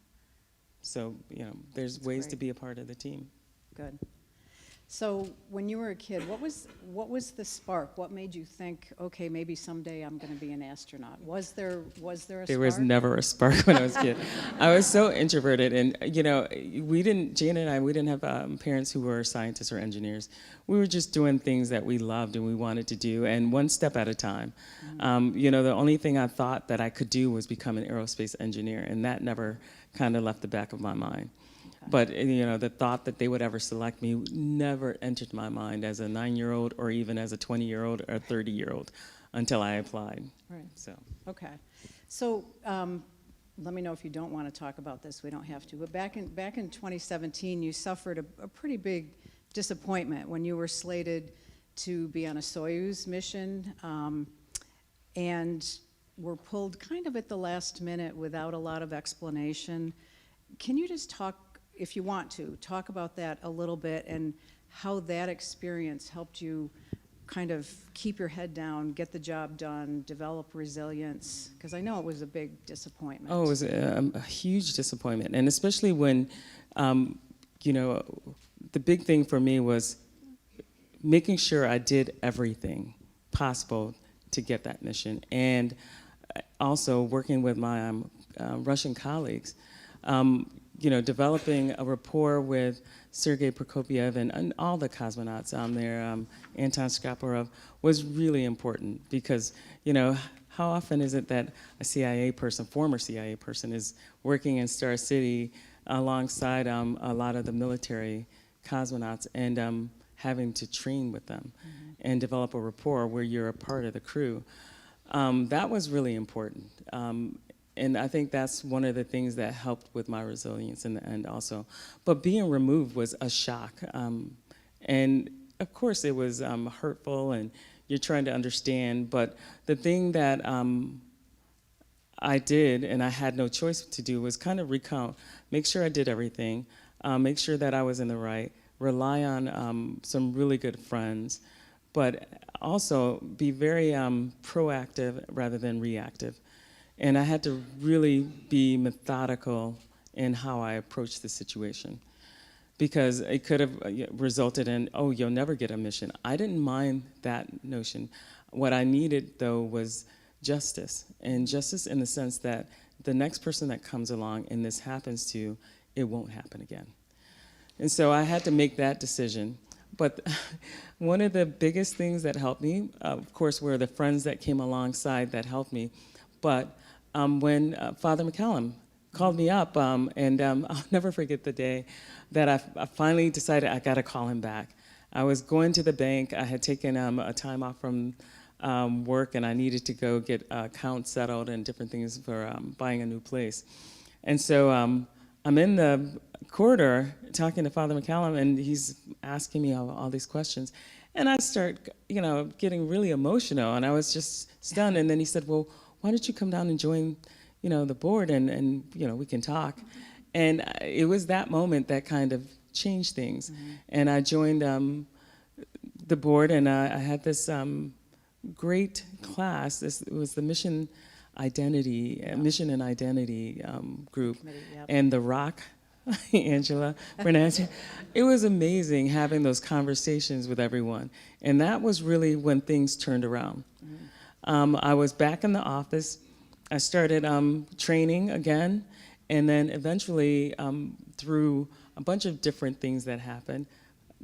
So, you know, there's That's ways great. to be a part of the team. Good. So when you were a kid, what was the spark? What made you think, okay, maybe someday I'm going to be an astronaut? Was there a spark? There was never a spark when I was a kid. I was so introverted, and you know, Jane and I, we didn't have parents who were scientists or engineers. We were just doing things that we loved and we wanted to do, and one step at a time. You know, the only thing I thought that I could do was become an aerospace engineer, and that never kind of left the back of my mind. But you know, the thought that they would ever select me never entered my mind as a 9-year-old or even as a 20-year-old or 30-year-old until I applied. Right. So. Okay. So let me know if you don't want to talk about this. We don't have to. But back in 2017, you suffered a pretty big disappointment when you were slated to be on a Soyuz mission and were pulled kind of at the last minute without a lot of explanation. Can you just talk, if you want to, talk about that a little bit and how that experience helped you kind of keep your head down, get the job done, develop resilience? Because I know it was a big disappointment. Oh, it was a huge disappointment, and especially when, you know, the big thing for me was making sure I did everything possible to get that mission, and also working with my Russian colleagues. You know, developing a rapport with Sergei Prokopyev and all the cosmonauts there, Anton Skaparov, was really important because, you know, how often is it that a CIA person, former CIA person, is working in Star City alongside a lot of the military cosmonauts and having to train with them and develop a rapport where you're a part of the crew. That was really important. And I think that's one of the things that helped with my resilience in the end also. But being removed was a shock. And of course it was hurtful and you're trying to understand, but the thing that I did, and I had no choice to do, was kind of recount, make sure I did everything, make sure that I was in the right, rely on some really good friends, but also be very proactive rather than reactive. And I had to really be methodical in how I approached the situation because it could have resulted in, oh, you'll never get a mission. I didn't mind that notion. What I needed, though, was justice, and justice in the sense that the next person that comes along and this happens to, it won't happen again. And so I had to make that decision. But one of the biggest things that helped me, of course, were the friends that came alongside that helped me. But when Father McCallum called me up, and I'll never forget the day that I finally decided I got to call him back. I was going to the bank. I had taken a time off from work, and I needed to go get accounts settled and different things for buying a new place. And so I'm in the corridor talking to Father McCallum, and he's asking me all these questions. And I start, getting really emotional, and I was just stunned. And then he said, well, why don't you come down and join, the board, and we can talk. And it was that moment that kind of changed things. Mm-hmm. And I joined the board, and I had this great class. It was the Mission and Identity group, Yep. and the Rock, Angela Bernanke. It was amazing having those conversations with everyone, and that was really when things turned around. Mm-hmm. I was back in the office. I started training again, and then eventually, through a bunch of different things that happened,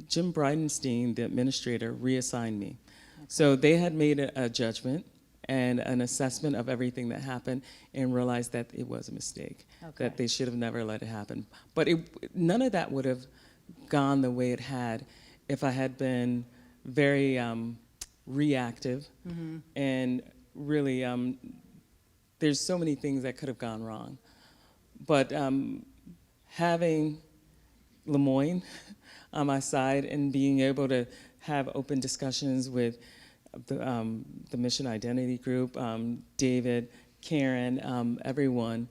Jim Bridenstine, the administrator, reassigned me. Okay. So they had made a judgment and an assessment of everything that happened and realized that it was a mistake, okay, that they should have never let it happen. But none of that would have gone the way it had if I had been very reactive, mm-hmm, and really, there's so many things that could have gone wrong. But having Moyne on my side and being able to have open discussions with the Mission Identity Group, David, Karen, everyone,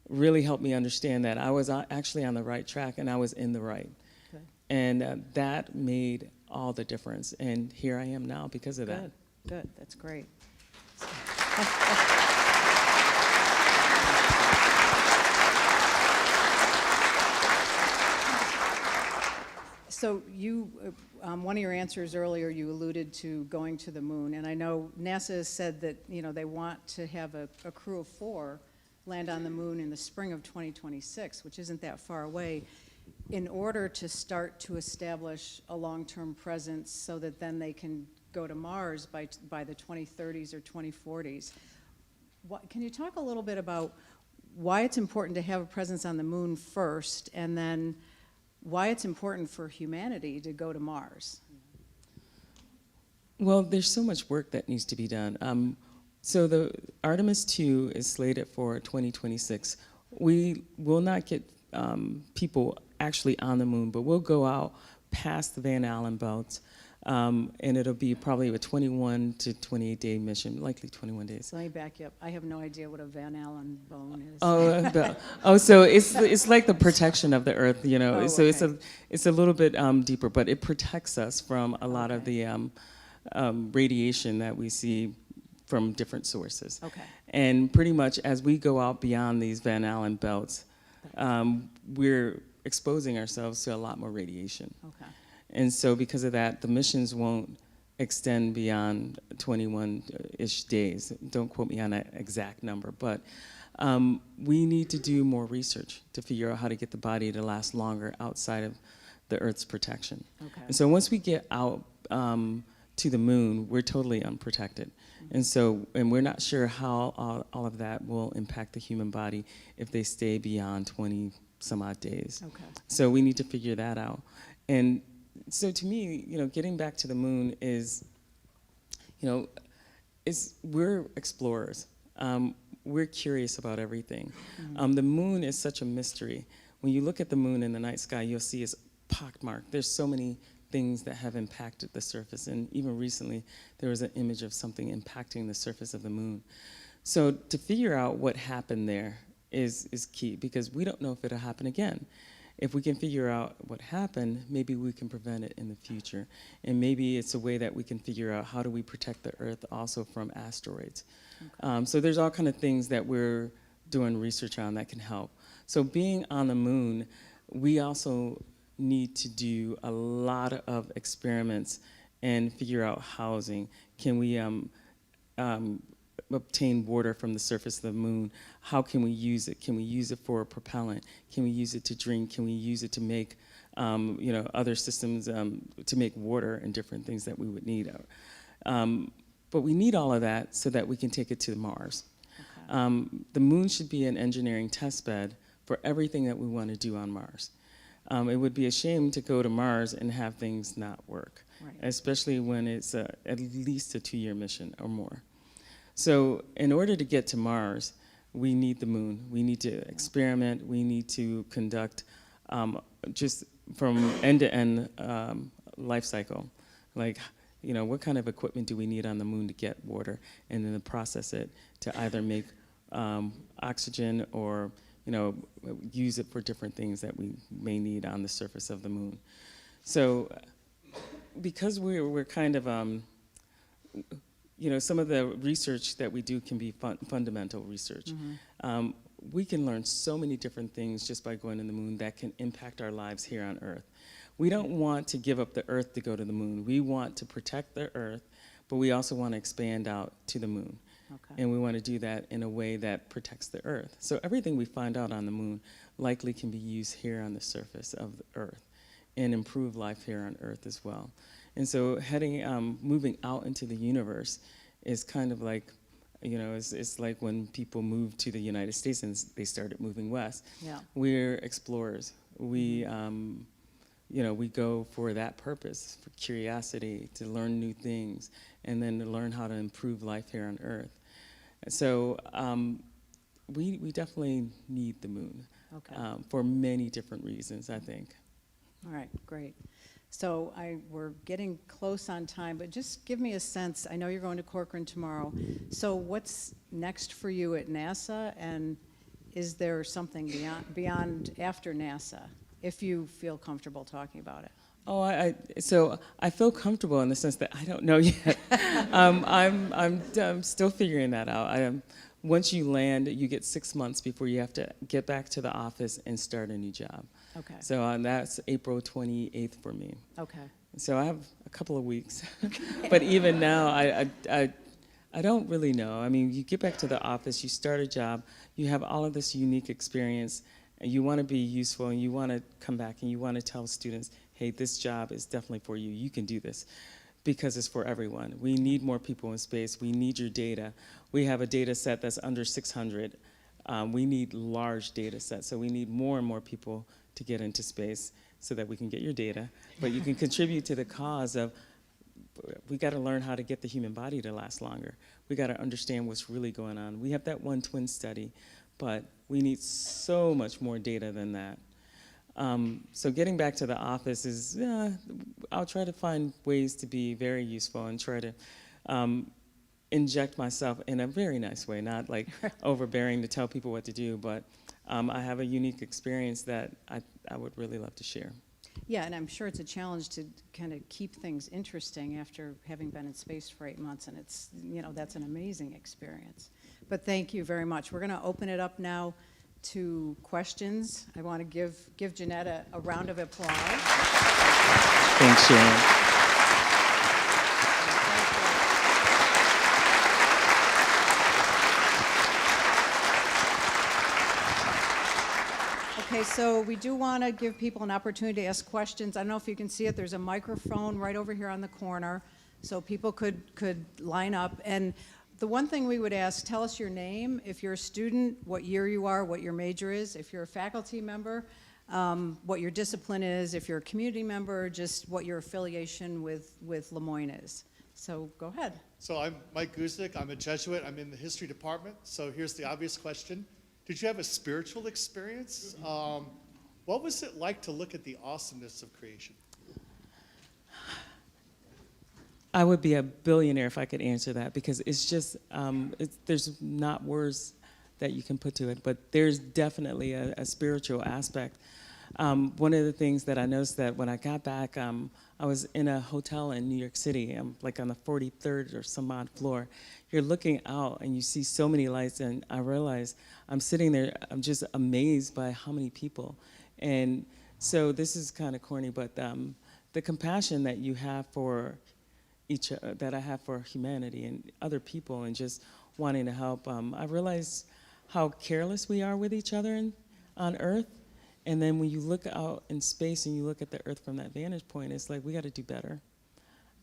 really helped me understand that I was actually on the right track and I was in the right. Okay. And that made all the difference. And here I am now because of that. Good, that's great. So you, one of your answers earlier, you alluded to going to the moon, and I know NASA has said that they want to have a crew of 4 land on the moon in the spring of 2026, which isn't that far away, in order to start to establish a long-term presence, so that then they can go to Mars by the 2030s or 2040s. Can you talk a little bit about why it's important to have a presence on the moon first, and then why it's important for humanity to go to Mars? Well, there's so much work that needs to be done. So the Artemis 2 is slated for 2026. We will not get people actually on the moon, but we'll go out past the Van Allen belt, and it'll be probably a 21 to 28 day mission, likely 21 days. So let me back you up. I have no idea what a Van Allen bone is. So it's like the protection of the Earth, So okay. it's a little bit deeper, but it protects us from a lot of the radiation that we see from different sources. Okay. And pretty much as we go out beyond these Van Allen belts, we're exposing ourselves to a lot more radiation. Okay. And so because of that, the missions won't extend beyond 21-ish days. Don't quote me on that exact number, but we need to do more research to figure out how to get the body to last longer outside of the Earth's protection. Okay. And so once we get out to the moon, we're totally unprotected. Mm-hmm. And we're not sure how all of that will impact the human body if they stay beyond 20 some odd days. Okay. So we need to figure that out. And so to me, getting back to the moon is, we're explorers. We're curious about everything. Mm-hmm. The moon is such a mystery. When you look at the moon in the night sky, you'll see it's pockmarked. There's so many things that have impacted the surface. And even recently, there was an image of something impacting the surface of the moon. So to figure out what happened there is key, because we don't know if it'll happen again. If we can figure out what happened, maybe we can prevent it in the future. And maybe it's a way that we can figure out how do we protect the Earth also from asteroids. Okay. So there's all kind of things that we're doing research on that can help. So being on the moon, we also need to do a lot of experiments and figure out housing. Can we obtain water from the surface of the moon? How can we use it? Can we use it for a propellant? Can we use it to drink? Can we use it to make other systems to make water and different things that we would need? But we need all of that so that we can take it to Mars. Okay. The moon should be an engineering test bed for everything that we want to do on Mars. It would be a shame to go to Mars and have things not work. Right. especially when it's at least a 2-year mission or more. So in order to get to Mars, we need the moon. We need to experiment. We need to conduct just from end-to-end life cycle. Like, what kind of equipment do we need on the moon to get water, and then to process it to either make oxygen or, use it for different things that we may need on the surface of the moon. So because we're kind of, some of the research that we do can be fundamental research. We can learn so many different things just by going to the moon that can impact our lives here on Earth. We don't want to give up the Earth to go to the moon. We want to protect the Earth, but we also want to expand out to the moon. Okay. And we want to do that in a way that protects the Earth. So everything we find out on the moon likely can be used here on the surface of the Earth and improve life here on Earth as well. And so moving out into the universe is kind of like, it's like when people moved to the United States and they started moving west. Yeah. We're explorers. We, we go for that purpose, for curiosity, to learn new things, and then to learn how to improve life here on Earth. So we definitely need the moon Okay. for many different reasons, I think. All right, great. So we're getting close on time, but just give me a sense. I know you're going to Corcoran tomorrow. So what's next for you at NASA, and is there something beyond after NASA, if you feel comfortable talking about it? Oh, so I feel comfortable in the sense that I don't know yet. I'm still figuring that out. Once you land, you get 6 months before you have to get back to the office and start a new job. Okay. So that's April 28th for me. Okay. So I have a couple of weeks. But even now, I don't really know. I mean, you get back to the office, you start a job, you have all of this unique experience, and you want to be useful, and you want to come back and you want to tell students, hey, this job is definitely for you. You can do this, because it's for everyone. We need more people in space. We need your data. We have a data set that's under 600. We need large data sets, so we need more and more people to get into space so that we can get your data. But you can contribute to the cause of, we got to learn how to get the human body to last longer. We got to understand what's really going on. We have that one twin study, but we need so much more data than that. So getting back to the office is, I'll try to find ways to be very useful and try to inject myself in a very nice way, not like overbearing to tell people what to do, but I have a unique experience that I would really love to share. Yeah, and I'm sure it's a challenge to kind of keep things interesting after having been in space for 8 months, and it's, that's an amazing experience. But thank you very much. We're going to open it up now to questions. I want to give Jeanette a round of applause. Thanks, Sharon. Okay, so we do want to give people an opportunity to ask questions. I don't know if you can see it. There's a microphone right over here on the corner, so people could line up. And the one thing we would ask, tell us your name, if you're a student, what year you are, what your major is, if you're a faculty member, what your discipline is, if you're a community member, just what your affiliation with Lemoyne is. So go ahead. So I'm Mike Guznik. I'm a Jesuit. I'm in the history department. So here's the obvious question. Did you have a spiritual experience? What was it like to look at the awesomeness of creation? I would be a billionaire if I could answer that, because it's just, there's not words that you can put to it, but there's definitely a spiritual aspect. One of the things that I noticed that when I got back, I was in a hotel in New York City, like on the 43rd or some odd floor. You're looking out and you see so many lights, and I realize I'm sitting there, I'm just amazed by how many people. And so this is kind of corny, but the compassion that you have for that I have for humanity and other people and just wanting to help, I realize how careless we are with each other on Earth. And then when you look out in space and you look at the Earth from that vantage point, it's like we got to do better.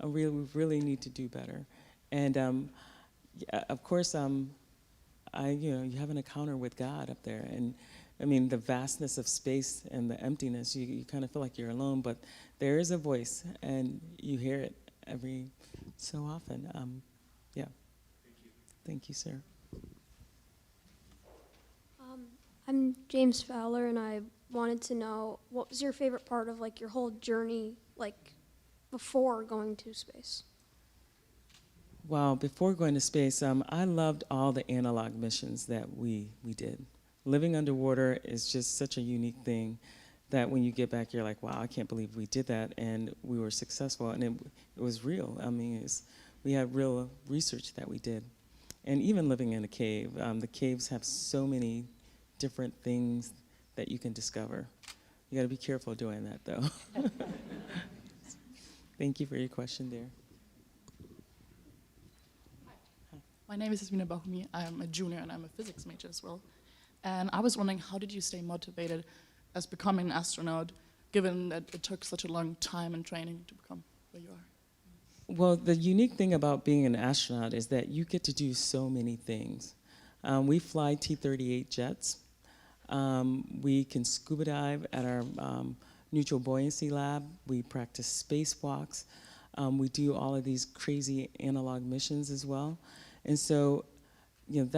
We really need to do better. And of course, you have an encounter with God up there, and I mean, the vastness of space and the emptiness, you kind of feel like you're alone, but there is a voice, and you hear it every so often. Yeah. Thank you, sir. I'm James Fowler, and I wanted to know, what was your favorite part of like your whole journey, like before going to space? Well, before going to space, I loved all the analog missions that we did. Living underwater is just such a unique thing that when you get back, you're like, wow, I can't believe we did that, and we were successful, and it was real. I mean, we had real research that we did. And even living in a cave, the caves have so many different things that you can discover. You gotta be careful doing that, though. Thank you for your question there. My name is Jeanette Epps. I'm a junior and I'm a physics major as well. And I was wondering, how did you stay motivated as becoming an astronaut, given that it took such a long time and training to become where you are? Well, the unique thing about being an astronaut is that you get to do so many things. We fly T-38 jets. We can scuba dive at our neutral buoyancy lab. We practice spacewalks. We do all of these crazy analog missions as well. And so, you know,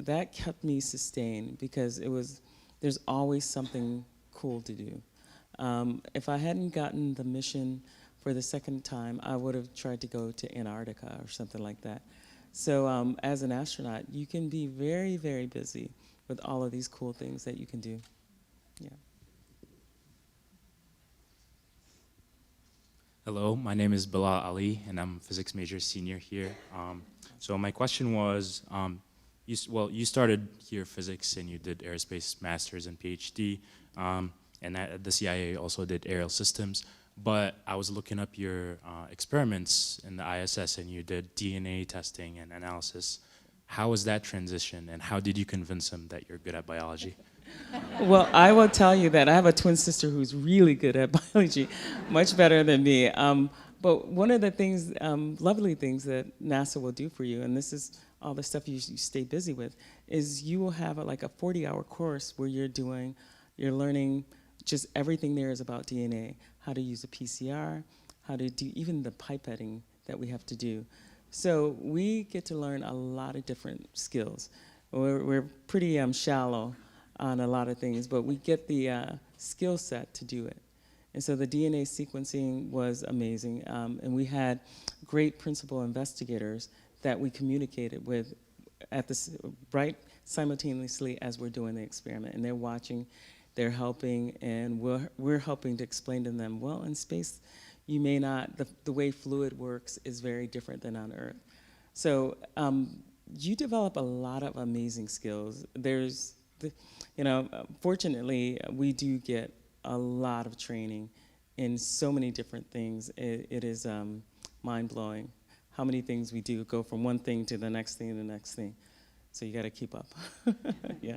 that kept me sustained because there's always something cool to do. If I hadn't gotten the mission for the second time, I would have tried to go to Antarctica or something like that. So as an astronaut, you can be very, very busy with all of these cool things that you can do. Yeah. Hello, my name is Bilal Ali, and I'm a physics major senior here. So my question was, you started here physics and you did aerospace masters and PhD, and at the CIA also did aerial systems. But I was looking up your experiments in the ISS, and you did DNA testing and analysis. How was that transition, and how did you convince them that you're good at biology? Well, I will tell you that I have a twin sister who's really good at biology, much better than me. But one of the things, lovely things that NASA will do for you, and this is all the stuff you stay busy with, is you will have like a 40-hour course where you're learning just everything there is about DNA, how to use a PCR, how to do even the pipetting that we have to do. So we get to learn a lot of different skills. We're pretty shallow on a lot of things, but we get the skill set to do it. And so the DNA sequencing was amazing, and we had great principal investigators that we communicated with right simultaneously as we're doing the experiment, and they're watching, they're helping, and we're helping to explain to them, well, in space, you may not, the way fluid works is very different than on Earth. So you develop a lot of amazing skills. Fortunately, we do get a lot of training in so many different things. It is mind-blowing how many things we do, go from one thing to the next thing and the next thing. So you got to keep up. Yeah.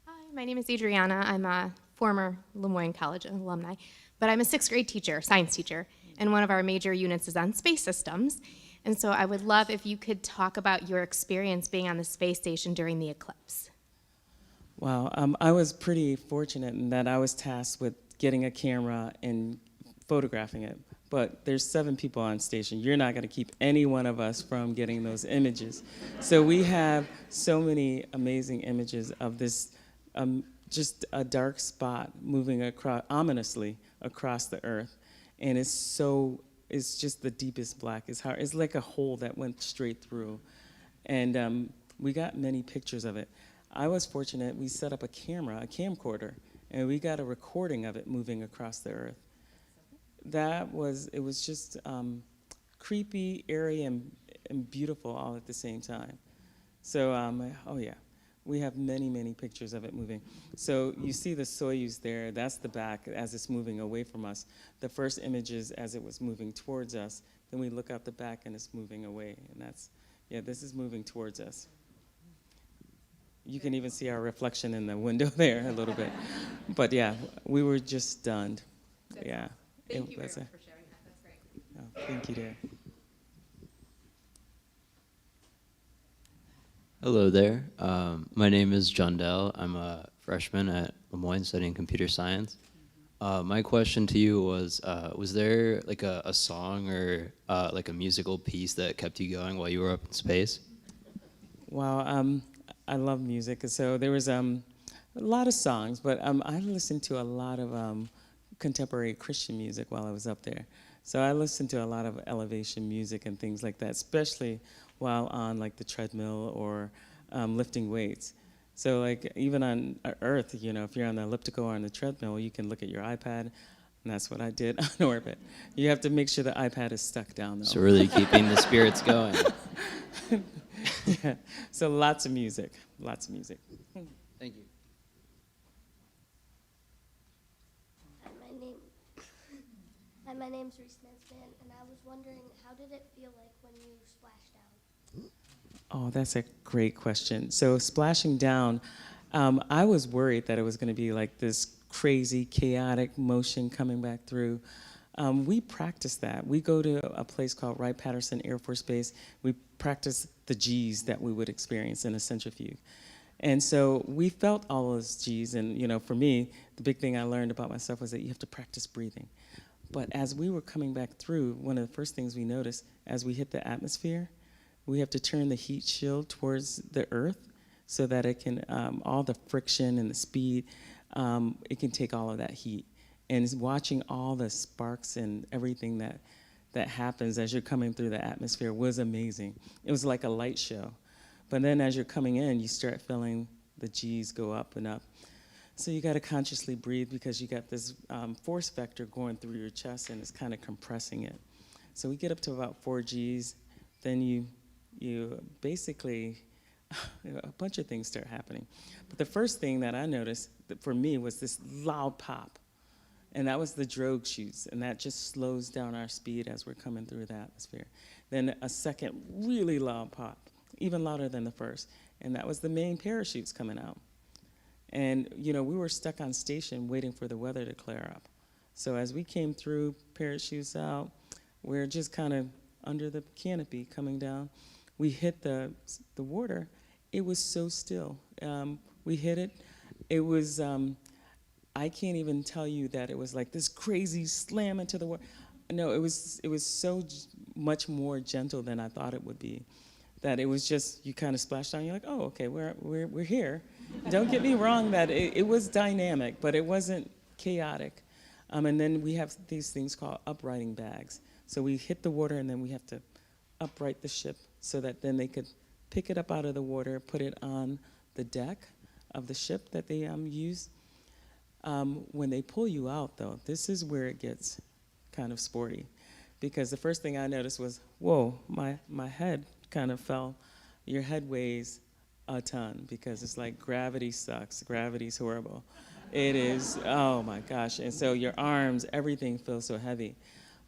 Hi, my name is Adriana. I'm a former Moyne College alumni, but I'm a sixth grade teacher, science teacher, and one of our major units is on space systems. And so I would love if you could talk about your experience being on the space station during the eclipse. Wow, I was pretty fortunate in that I was tasked with getting a camera and photographing it. But there's 7 people on station. You're not going to keep any one of us from getting those images. So we have so many amazing images of this, just a dark spot moving ominously across the Earth. And it's just the deepest black. It's like a hole that went straight through. And we got many pictures of it. I was fortunate, we set up a camcorder, and we got a recording of it moving across the Earth. It was just creepy, airy, and beautiful all at the same time. So, oh yeah, we have many, many pictures of it moving. So you see the Soyuz there, that's the back as it's moving away from us. The first images as it was moving towards us, then we look out the back and it's moving away. And this is moving towards us. You can even see our reflection in the window there a little bit. But yeah, we were just stunned. Yeah. Thank you very much for sharing that. That's great. Oh, thank you, dear. Hello there. My name is John Dell. I'm a freshman at Moyne studying computer science. My question to you was there like a song or like a musical piece that kept you going while you were up in space? Well, I love music, so there was a lot of songs, but I listened to a lot of contemporary Christian music while I was up there. So I listened to a lot of elevation music and things like that, especially while on like the treadmill or lifting weights. So like even on Earth, you know, if you're on the elliptical or on the treadmill, you can look at your iPad, and that's what I did on orbit. You have to make sure the iPad is stuck down though. So really keeping the spirits going. Yeah. So lots of music, lots of music. Thank you. My name's Reese Nesman, and I was wondering, how did it feel like when you splashed down? Oh, that's a great question. So splashing down, I was worried that it was going to be like this crazy, chaotic motion coming back through. We practice that. We go to a place called Wright-Patterson Air Force Base. We practice the G's that we would experience in a centrifuge. And so we felt all those G's, and you know, for me, the big thing I learned about myself was that you have to practice breathing. But as we were coming back through, one of the first things we noticed, as we hit the atmosphere, we have to turn the heat shield towards the Earth so that it can, all the friction and the speed, it can take all of that heat. And watching all the sparks and everything that happens as you're coming through the atmosphere was amazing. It was like a light show. But then as you're coming in, you start feeling the G's go up and up. So you got to consciously breathe because you got this force vector going through your chest and it's kind of compressing it. So we get up to about 4 G's, then you basically, a bunch of things start happening. But the first thing that I noticed that for me was this loud pop. And that was the drogue chutes, and that just slows down our speed as we're coming through the atmosphere. Then a second really loud pop, even louder than the first, and that was the main parachutes coming out. And you know, we were stuck on station waiting for the weather to clear up. So as we came through, parachutes out, we're just kind of under the canopy coming down. We hit the water. It was so still. We hit it. It was, I can't even tell you that it was like this crazy slam into the water. No, it was so much more gentle than I thought it would be. That it was just, you kind of splashed down, you're like, oh, okay, we're here. Don't get me wrong that it was dynamic, but it wasn't chaotic. And then we have these things called uprighting bags. So we hit the water and then we have to upright the ship so that then they could pick it up out of the water, put it on the deck of the ship that they use. When they pull you out, though, this is where it gets kind of sporty. Because the first thing I noticed was, whoa, my head kind of fell. Your head weighs a ton because it's like gravity sucks. Gravity's horrible. It is, oh my gosh. And so your arms, everything feels so heavy.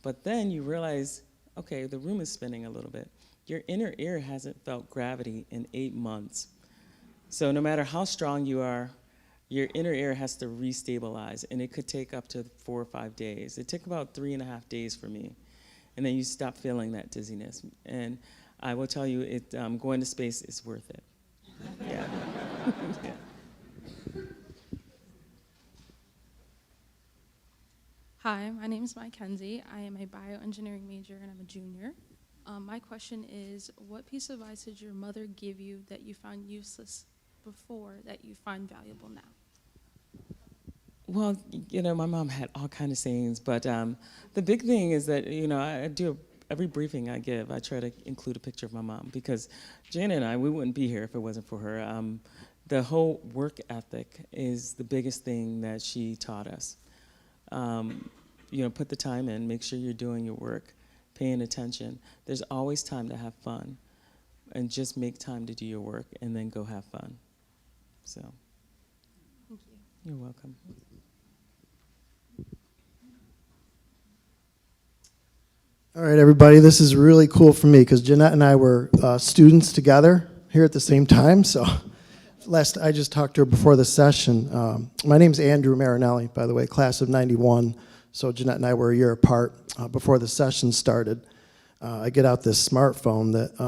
But then you realize, okay, the room is spinning a little bit. Your inner ear hasn't felt gravity in 8 months. So no matter how strong you are, your inner ear has to restabilize, and it could take up to 4 or 5 days. It took about 3.5 days for me. And then you stop feeling that dizziness. And I will tell you, going to space is worth it. Yeah. Yeah. Hi, my name is Mackenzie. I am a bioengineering major and I'm a junior. My question is, what piece of advice did your mother give you that you found useless before that you find valuable now? Well, you know, my mom had all kind of sayings, but the big thing is that, you know, I do every briefing I give, I try to include a picture of my mom because Janet and I, we wouldn't be here if it wasn't for her. The whole work ethic is the biggest thing that she taught us. You know, put the time in, make sure you're doing your work, paying attention. There's always time to have fun, and just make time to do your work and then go have fun. So, Thank you. You're welcome. All right, everybody, this is really cool for me because Jeanette and I were students together here at the same time. So I just talked to her before the session. My name's Andrew Marinelli, by the way, class of 91. So Jeanette and I were a year apart before the session started. I get out this smartphone that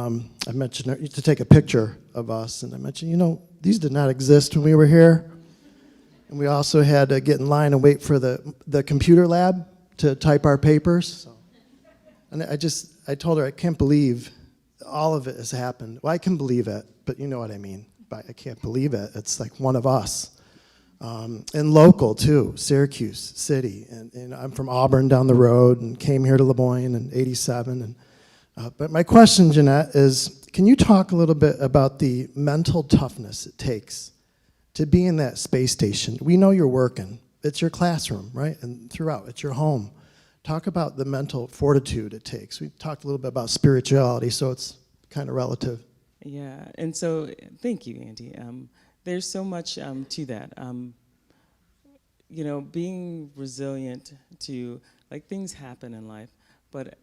I mentioned to take a picture of us. And I mentioned, these did not exist when we were here. And we also had to get in line and wait for the computer lab to type our papers. So, and I told her, I can't believe all of it has happened. Well, I can believe it, but you know what I mean. But I can't believe it. It's like one of us. And local, too, Syracuse City. And I'm from Auburn down the road and came here to Lemoyne in '87. But my question, Jeanette, is can you talk a little bit about the mental toughness it takes to be in that space station? We know you're working. It's your classroom, right? And throughout, it's your home. Talk about the mental fortitude it takes. We talked a little bit about spirituality, so it's kind of relative. Yeah, and so thank you, Andy. There's so much to that. Being resilient to, things happen in life, but,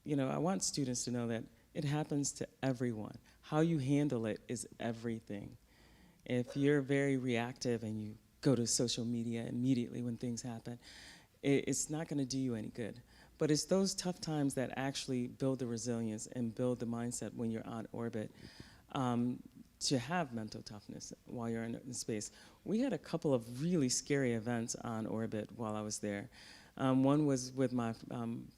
I want students to know that it happens to everyone. How you handle it is everything. If you're very reactive and you go to social media immediately when things happen, it's not going to do you any good. But it's those tough times that actually build the resilience and build the mindset when you're on orbit to have mental toughness while you're in space. We had a couple of really scary events on orbit while I was there. One was with my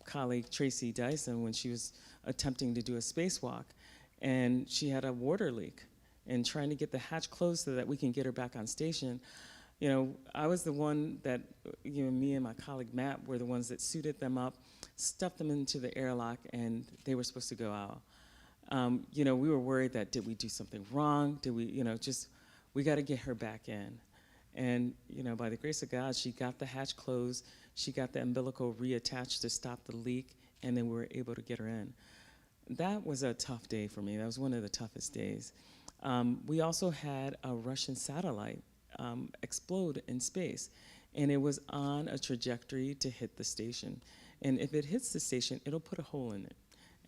colleague Tracy Dyson when she was attempting to do a spacewalk, and she had a water leak. And trying to get the hatch closed so that we can get her back on station, I was the one that, me and my colleague Matt were the ones that suited them up, stuffed them into the airlock, and they were supposed to go out. We were worried that did we do something wrong? Did we, we got to get her back in. And, by the grace of God, she got the hatch closed, she got the umbilical reattached to stop the leak, and then we were able to get her in. That was a tough day for me. That was one of the toughest days. We also had a Russian satellite explode in space, and it was on a trajectory to hit the station. And if it hits the station, it'll put a hole in it,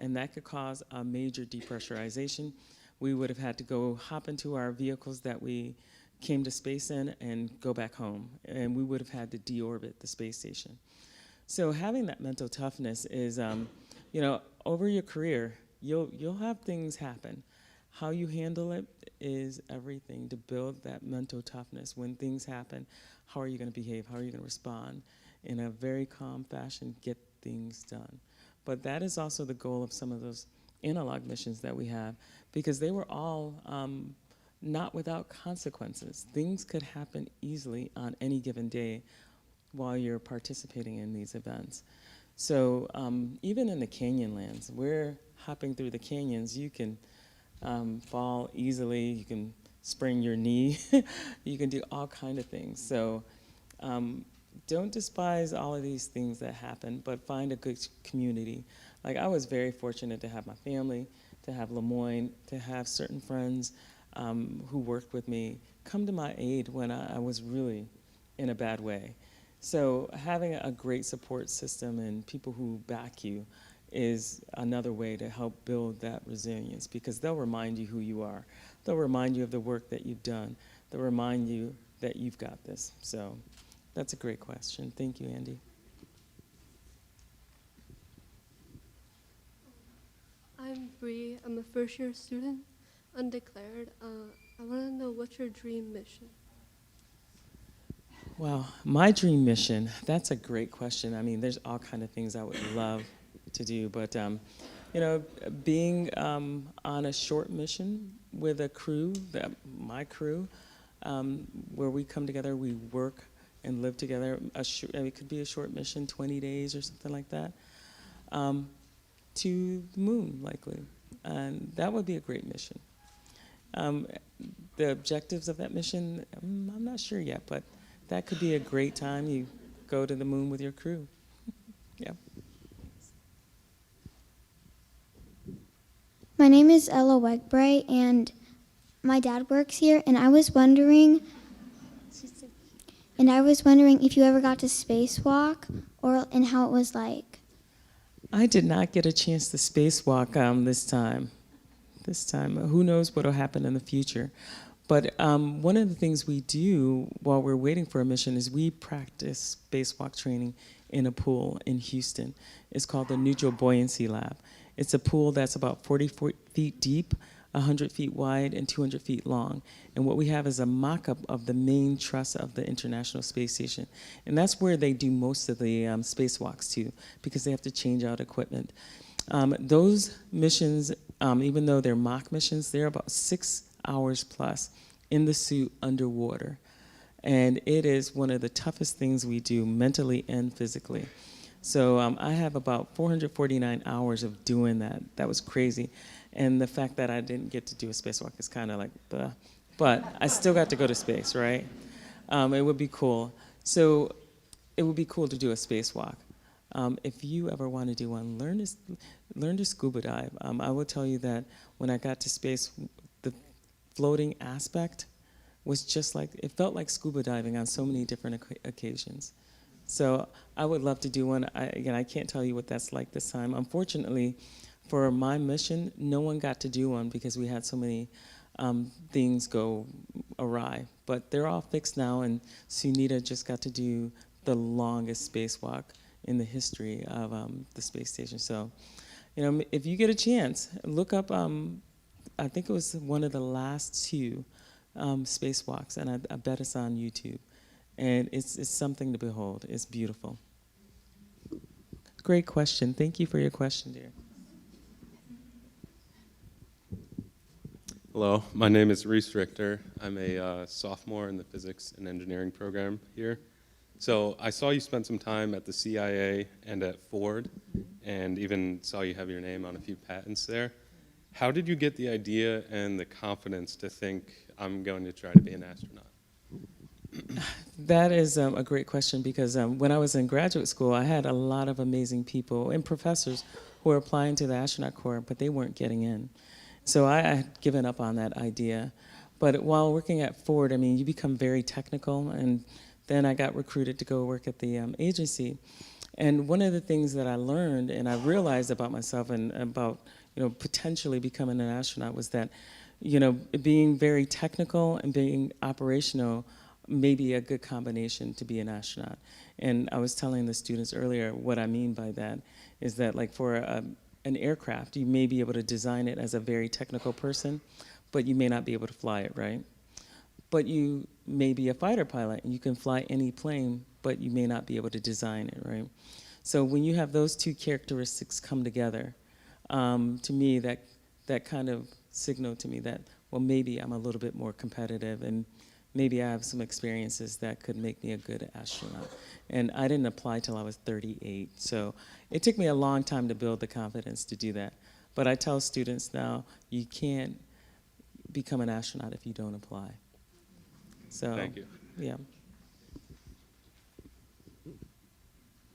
and that could cause a major depressurization. We would have had to go hop into our vehicles that we came to space in and go back home, and we would have had to deorbit the space station. So having that mental toughness is, over your career, you'll have things happen. How you handle it is everything to build that mental toughness. When things happen, how are you going to behave? How are you going to respond? In a very calm fashion, get things done. But that is also the goal of some of those analog missions that we have, because they were all not without consequences. Things could happen easily on any given day while you're participating in these events. So even in the canyon lands, we're hopping through the canyons. You can fall easily, you can sprain your knee, you can do all kinds of things. So don't despise all of these things that happen, but find a good community. I was very fortunate to have my family, to have Lemoyne, to have certain friends who worked with me come to my aid when I was really in a bad way. So having a great support system and people who back you is another way to help build that resilience, because they'll remind you who you are. They'll remind you of the work that you've done. They'll remind you that you've got this. So that's a great question. Thank you, Andy. I'm Bree. I'm a first-year student, undeclared. I want to know what's your dream mission? Well, my dream mission, that's a great question. I mean, there's all kinds of things I would love to do, but being on a short mission with a crew, my crew, where we come together, we work and live together. It could be a short mission, 20 days or something like that, to the moon, likely, and that would be a great mission. The objectives of that mission, I'm not sure yet, but that could be a great time. You go to the moon with your crew. Yeah. My name is Ella Wegbright, and my dad works here, and I was wondering if you ever got to spacewalk and how it was like. I did not get a chance to spacewalk this time. Who knows what will happen in the future. But one of the things we do while we're waiting for a mission is we practice spacewalk training in a pool in Houston. It's called the Neutral Buoyancy Lab. It's a pool that's about 40 feet deep 100 feet wide and 200 feet long. And what we have is a mock-up of the main truss of the International Space Station. And that's where they do most of the spacewalks too, because they have to change out equipment. Those missions, even though they're mock missions, they're about 6 hours plus in the suit underwater. And it is one of the toughest things we do mentally and physically. So I have about 449 hours of doing that. That was crazy. And the fact that I didn't get to do a spacewalk is kind of like, bleh. But I still got to go to space, right? It would be cool. So it would be cool to do a spacewalk. If you ever want to do one, learn to scuba dive. I will tell you that when I got to space, the floating aspect was just like, it felt like scuba diving on so many different occasions. So I would love to do one. Again, I can't tell you what that's like this time. Unfortunately, for my mission, no one got to do one because we had so many things go awry. But they're all fixed now, and Sunita just got to do the longest spacewalk in the history of the space station. So, if you get a chance, look up, I think it was one of the last 2 spacewalks, and I bet it's on YouTube. And it's something to behold. It's beautiful. Great question. Thank you for your question, dear. Hello, my name is Reese Richter. I'm a sophomore in the physics and engineering program here. So I saw you spent some time at the CIA and at Ford, and even saw you have your name on a few patents there. How did you get the idea and the confidence to think, I'm going to try to be an astronaut? That is a great question, because when I was in graduate school, I had a lot of amazing people and professors who were applying to the astronaut corps, but they weren't getting in. So I had given up on that idea. But while working at Ford, you become very technical, and then I got recruited to go work at the agency. And one of the things that I learned and I realized about myself and about potentially becoming an astronaut was that being very technical and being operational may be a good combination to be an astronaut. And I was telling the students earlier what I mean by that is that, like, for an aircraft, you may be able to design it as a very technical person, but you may not be able to fly it, right? But you may be a fighter pilot and you can fly any plane, but you may not be able to design it, right? So when you have those 2 characteristics come together, to me, that kind of signaled to me that, well, maybe I'm a little bit more competitive, and maybe I have some experiences that could make me a good astronaut. And I didn't apply till I was 38, so it took me a long time to build the confidence to do that. But I tell students now, you can't become an astronaut if you don't apply. So, thank you. Yeah.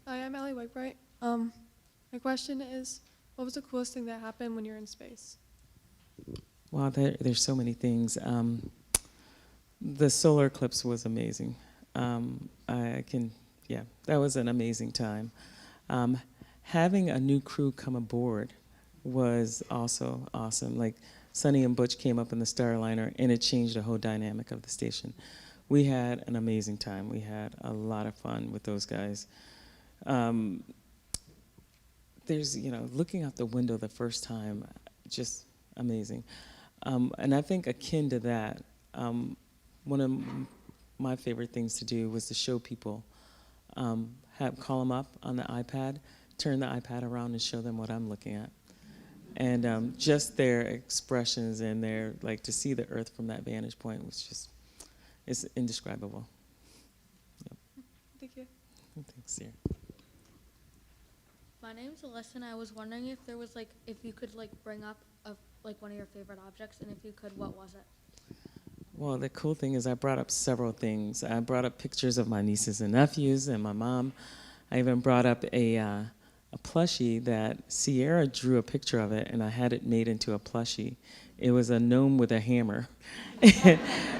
Hi, I'm Allie Whitebright. My question is, what was the coolest thing that happened when you're in space? Wow, there's so many things. The solar eclipse was amazing. That was an amazing time. Having a new crew come aboard was also awesome. Like, Sonny and Butch came up in the Starliner, and it changed the whole dynamic of the station. We had an amazing time. We had a lot of fun with those guys. There's, looking out the window the first time, just amazing. And I think akin to that, one of my favorite things to do was to show people, call them up on the iPad, turn the iPad around and show them what I'm looking at. And just their expressions and their, to see the Earth from that vantage point was just, it's indescribable. Yep. Thank you. Thanks, dear. My name's Alyssa, and I was wondering if there was, if you could, bring up, one of your favorite objects, and if you could, what was it? Well, the cool thing is I brought up several things. I brought up pictures of my nieces and nephews and my mom. I even brought up a plushie that Sierra drew a picture of it, and I had it made into a plushie. It was a gnome with a hammer. The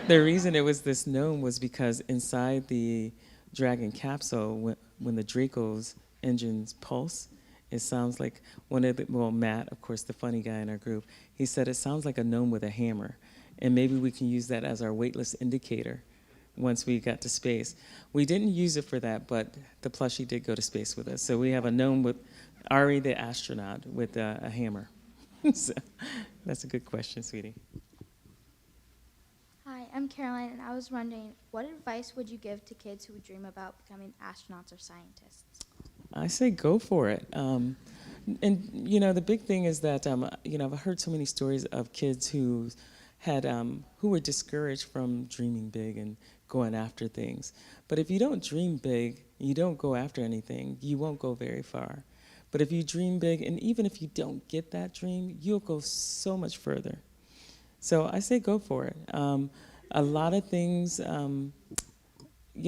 reason it was this gnome was because inside the Dragon capsule, when the Draco's engines pulse, it sounds like Matt, of course, the funny guy in our group, he said it sounds like a gnome with a hammer. And maybe we can use that as our weightless indicator once we got to space. We didn't use it for that, but the plushie did go to space with us. So we have a gnome with Ari the astronaut with a hammer. So that's a good question, sweetie. Hi, I'm Caroline, and I was wondering, what advice would you give to kids who dream about becoming astronauts or scientists? I say go for it. And you know, the big thing is that you know, I've heard so many stories of kids who had who were discouraged from dreaming big and going after things. But if you don't dream big, you don't go after anything, you won't go very far. But if you dream big, and even if you don't get that dream, you'll go so much further. So I say go for it. A lot of things, you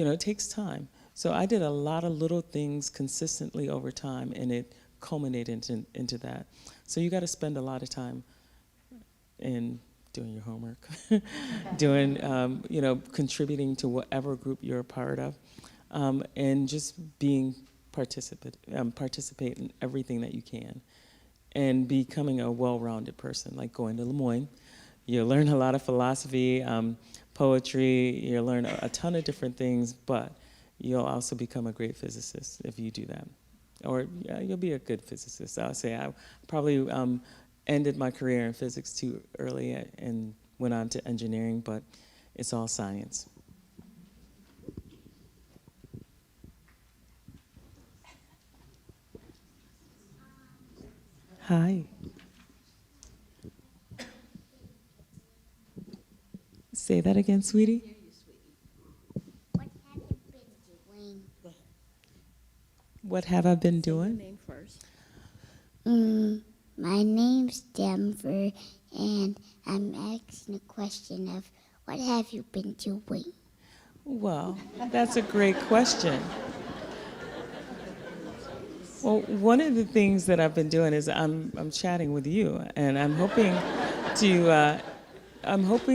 know, it takes time. So I did a lot of little things consistently over time, and it culminated into that. So you got to spend a lot of time in doing your homework, doing, you know, contributing to whatever group you're a part of, and just being participate in everything that you can, and becoming a well-rounded person, like going to Moyne. You learn a lot of philosophy, poetry, you learn a ton of different things, but you'll also become a great physicist if you do that. Or you'll be a good physicist. I would say I probably ended my career in physics too early and went on to engineering, but it's all science. Hi. Say that again, sweetie. What have I been doing? Name first. My name's Denver, and I'm asking a question of what have you been doing? Well, that's a great question. Well, one of the things that I've been doing is I'm chatting with you, and I'm hoping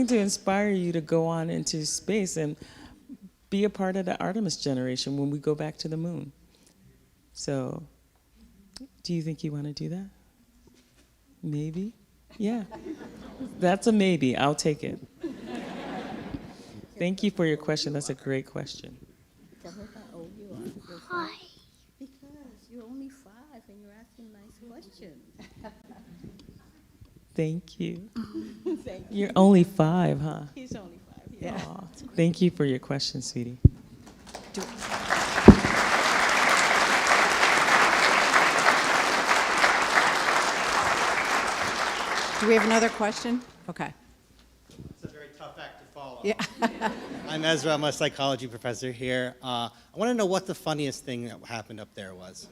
to inspire you to go on into space and be a part of the Artemis generation when we go back to the moon. So, do you think you want to do that? Maybe? Yeah. That's a maybe. I'll take it. Thank you for your question. That's a great question. Tell her how old you are. Why? Because you're only 5 and you're asking nice questions. Thank you. Thank you. You're only 5, huh? He's only 5, yeah. Aw, thank you for your question, sweetie. Do we have another question? Okay. It's a very tough act to follow. Yeah. I'm Ezra. I'm a psychology professor here. I want to know what the funniest thing that happened up there was.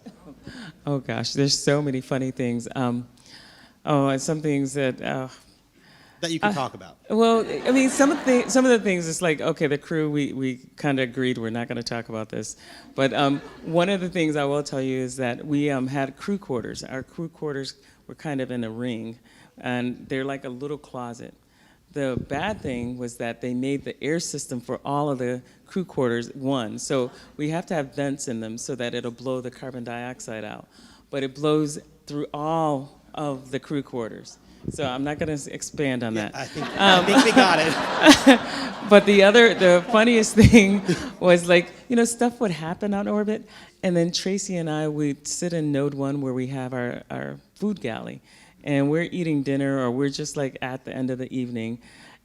Oh gosh, there's so many funny things. And some things that That you can talk about. Well, I mean, some of the things, it's like, okay, the crew, we kind of agreed we're not going to talk about this. But one of the things I will tell you is that we had crew quarters. Our crew quarters were kind of in a ring, and they're like a little closet. The bad thing was that they made the air system for all of the crew quarters one. So we have to have vents in them so that it'll blow the carbon dioxide out. But it blows through all of the crew quarters. So I'm not going to expand on that. I think we got it. But the funniest thing was, like, you know, stuff would happen on orbit, and then Tracy and I would sit in Node 1 where we have our food galley, and we're eating dinner, or we're just like at the end of the evening,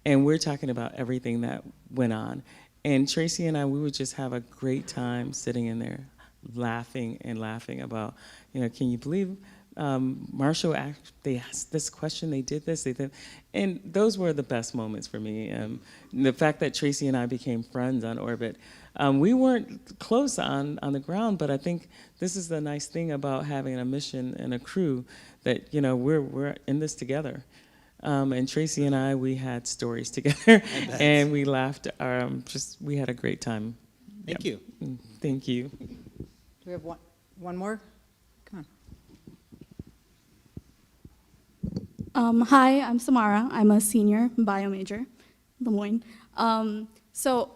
and we're talking about everything that went on. And Tracy and I, we would just have a great time sitting in there laughing and laughing about, you know, can you believe Marshall, they asked this question, they did this, they did, and those were the best moments for me. The fact that Tracy and I became friends on orbit. We weren't close on the ground, but I think this is the nice thing about having a mission and a crew, that, you know, we're in this together. And Tracy and I, we had stories together, and we laughed. We had a great time. Thank you. Thank you. Do we have one more? Come on. Hi, I'm Samara. I'm a senior bio major, Lemoyne. So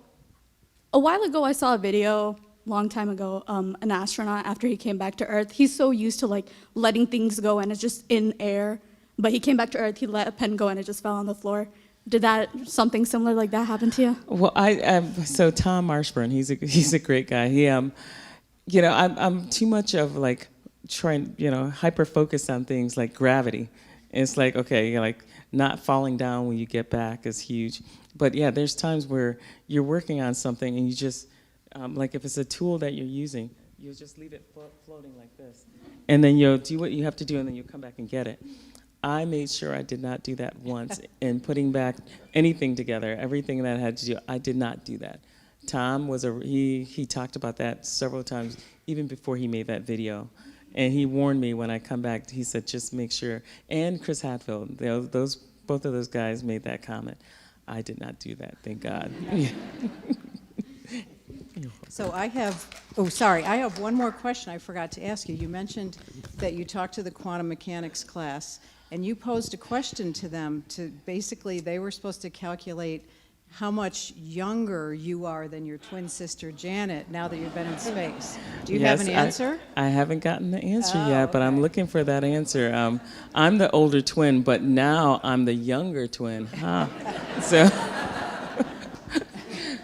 a while ago, I saw a video, long time ago, an astronaut, after he came back to Earth. He's so used to like letting things go and it's just in air. But he came back to Earth, he let a pen go and it just fell on the floor. Did something similar like that happen to you? Well, so Tom Marshburn, he's a great guy. He, you know, I'm too much of like trying, you know, hyper focused on things like gravity. And it's like, okay, you're like not falling down when you get back is huge. But yeah, there's times where you're working on something and you just, like if it's a tool that you're using, you'll just leave it floating like this. And then you'll do what you have to do and then you'll come back and get it. I made sure I did not do that once in putting back anything together, everything that I had to do, I did not do that. Tom was he talked about that several times, even before he made that video. And he warned me when I come back, he said, just make sure, and Chris Hatfield, both of those guys made that comment. I did not do that, thank God. So I have one more question I forgot to ask you. You mentioned that you talked to the quantum mechanics class, and you posed a question to them to basically, they were supposed to calculate how much younger you are than your twin sister Janet now that you've been in space. Do you have an answer? I haven't gotten the answer yet, but I'm looking for that answer. I'm the older twin, but now I'm the younger twin.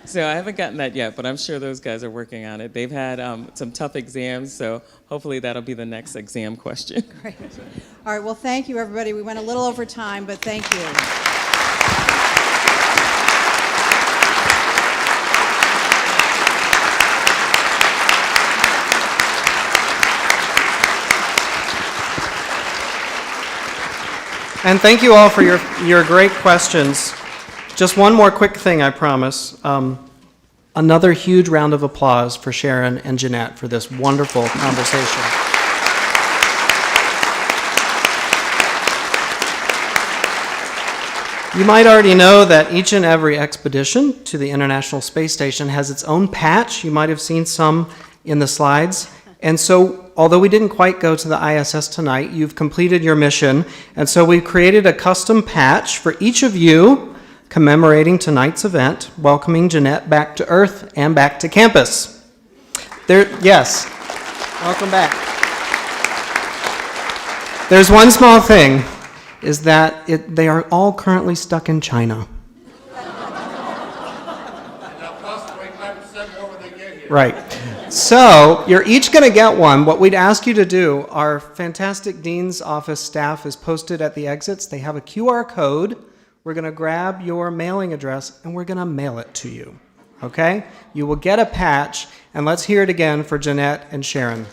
So I haven't gotten that yet, but I'm sure those guys are working on it. They've had some tough exams, so hopefully that'll be the next exam question. Great. All right, well, thank you, everybody. We went a little over time, but thank you. And thank you all for your great questions. Just one more quick thing, I promise. Another huge round of applause for Sharon and Jeanette for this wonderful conversation. You might already know that each and every expedition to the International Space Station has its own patch. You might have seen some in the slides. And so, although we didn't quite go to the ISS tonight, you've completed your mission. And so we've created a custom patch for each of you commemorating tonight's event, welcoming Jeanette back to Earth and back to campus. Yes, welcome back. There's one small thing, is that they are all currently stuck in China. Right. So, you're each going to get one. What we'd ask you to do, our fantastic Dean's Office staff is posted at the exits. They have a QR code. We're going to grab your mailing address and we're going to mail it to you. Okay? You will get a patch, and let's hear it again for Jeanette and Sharon.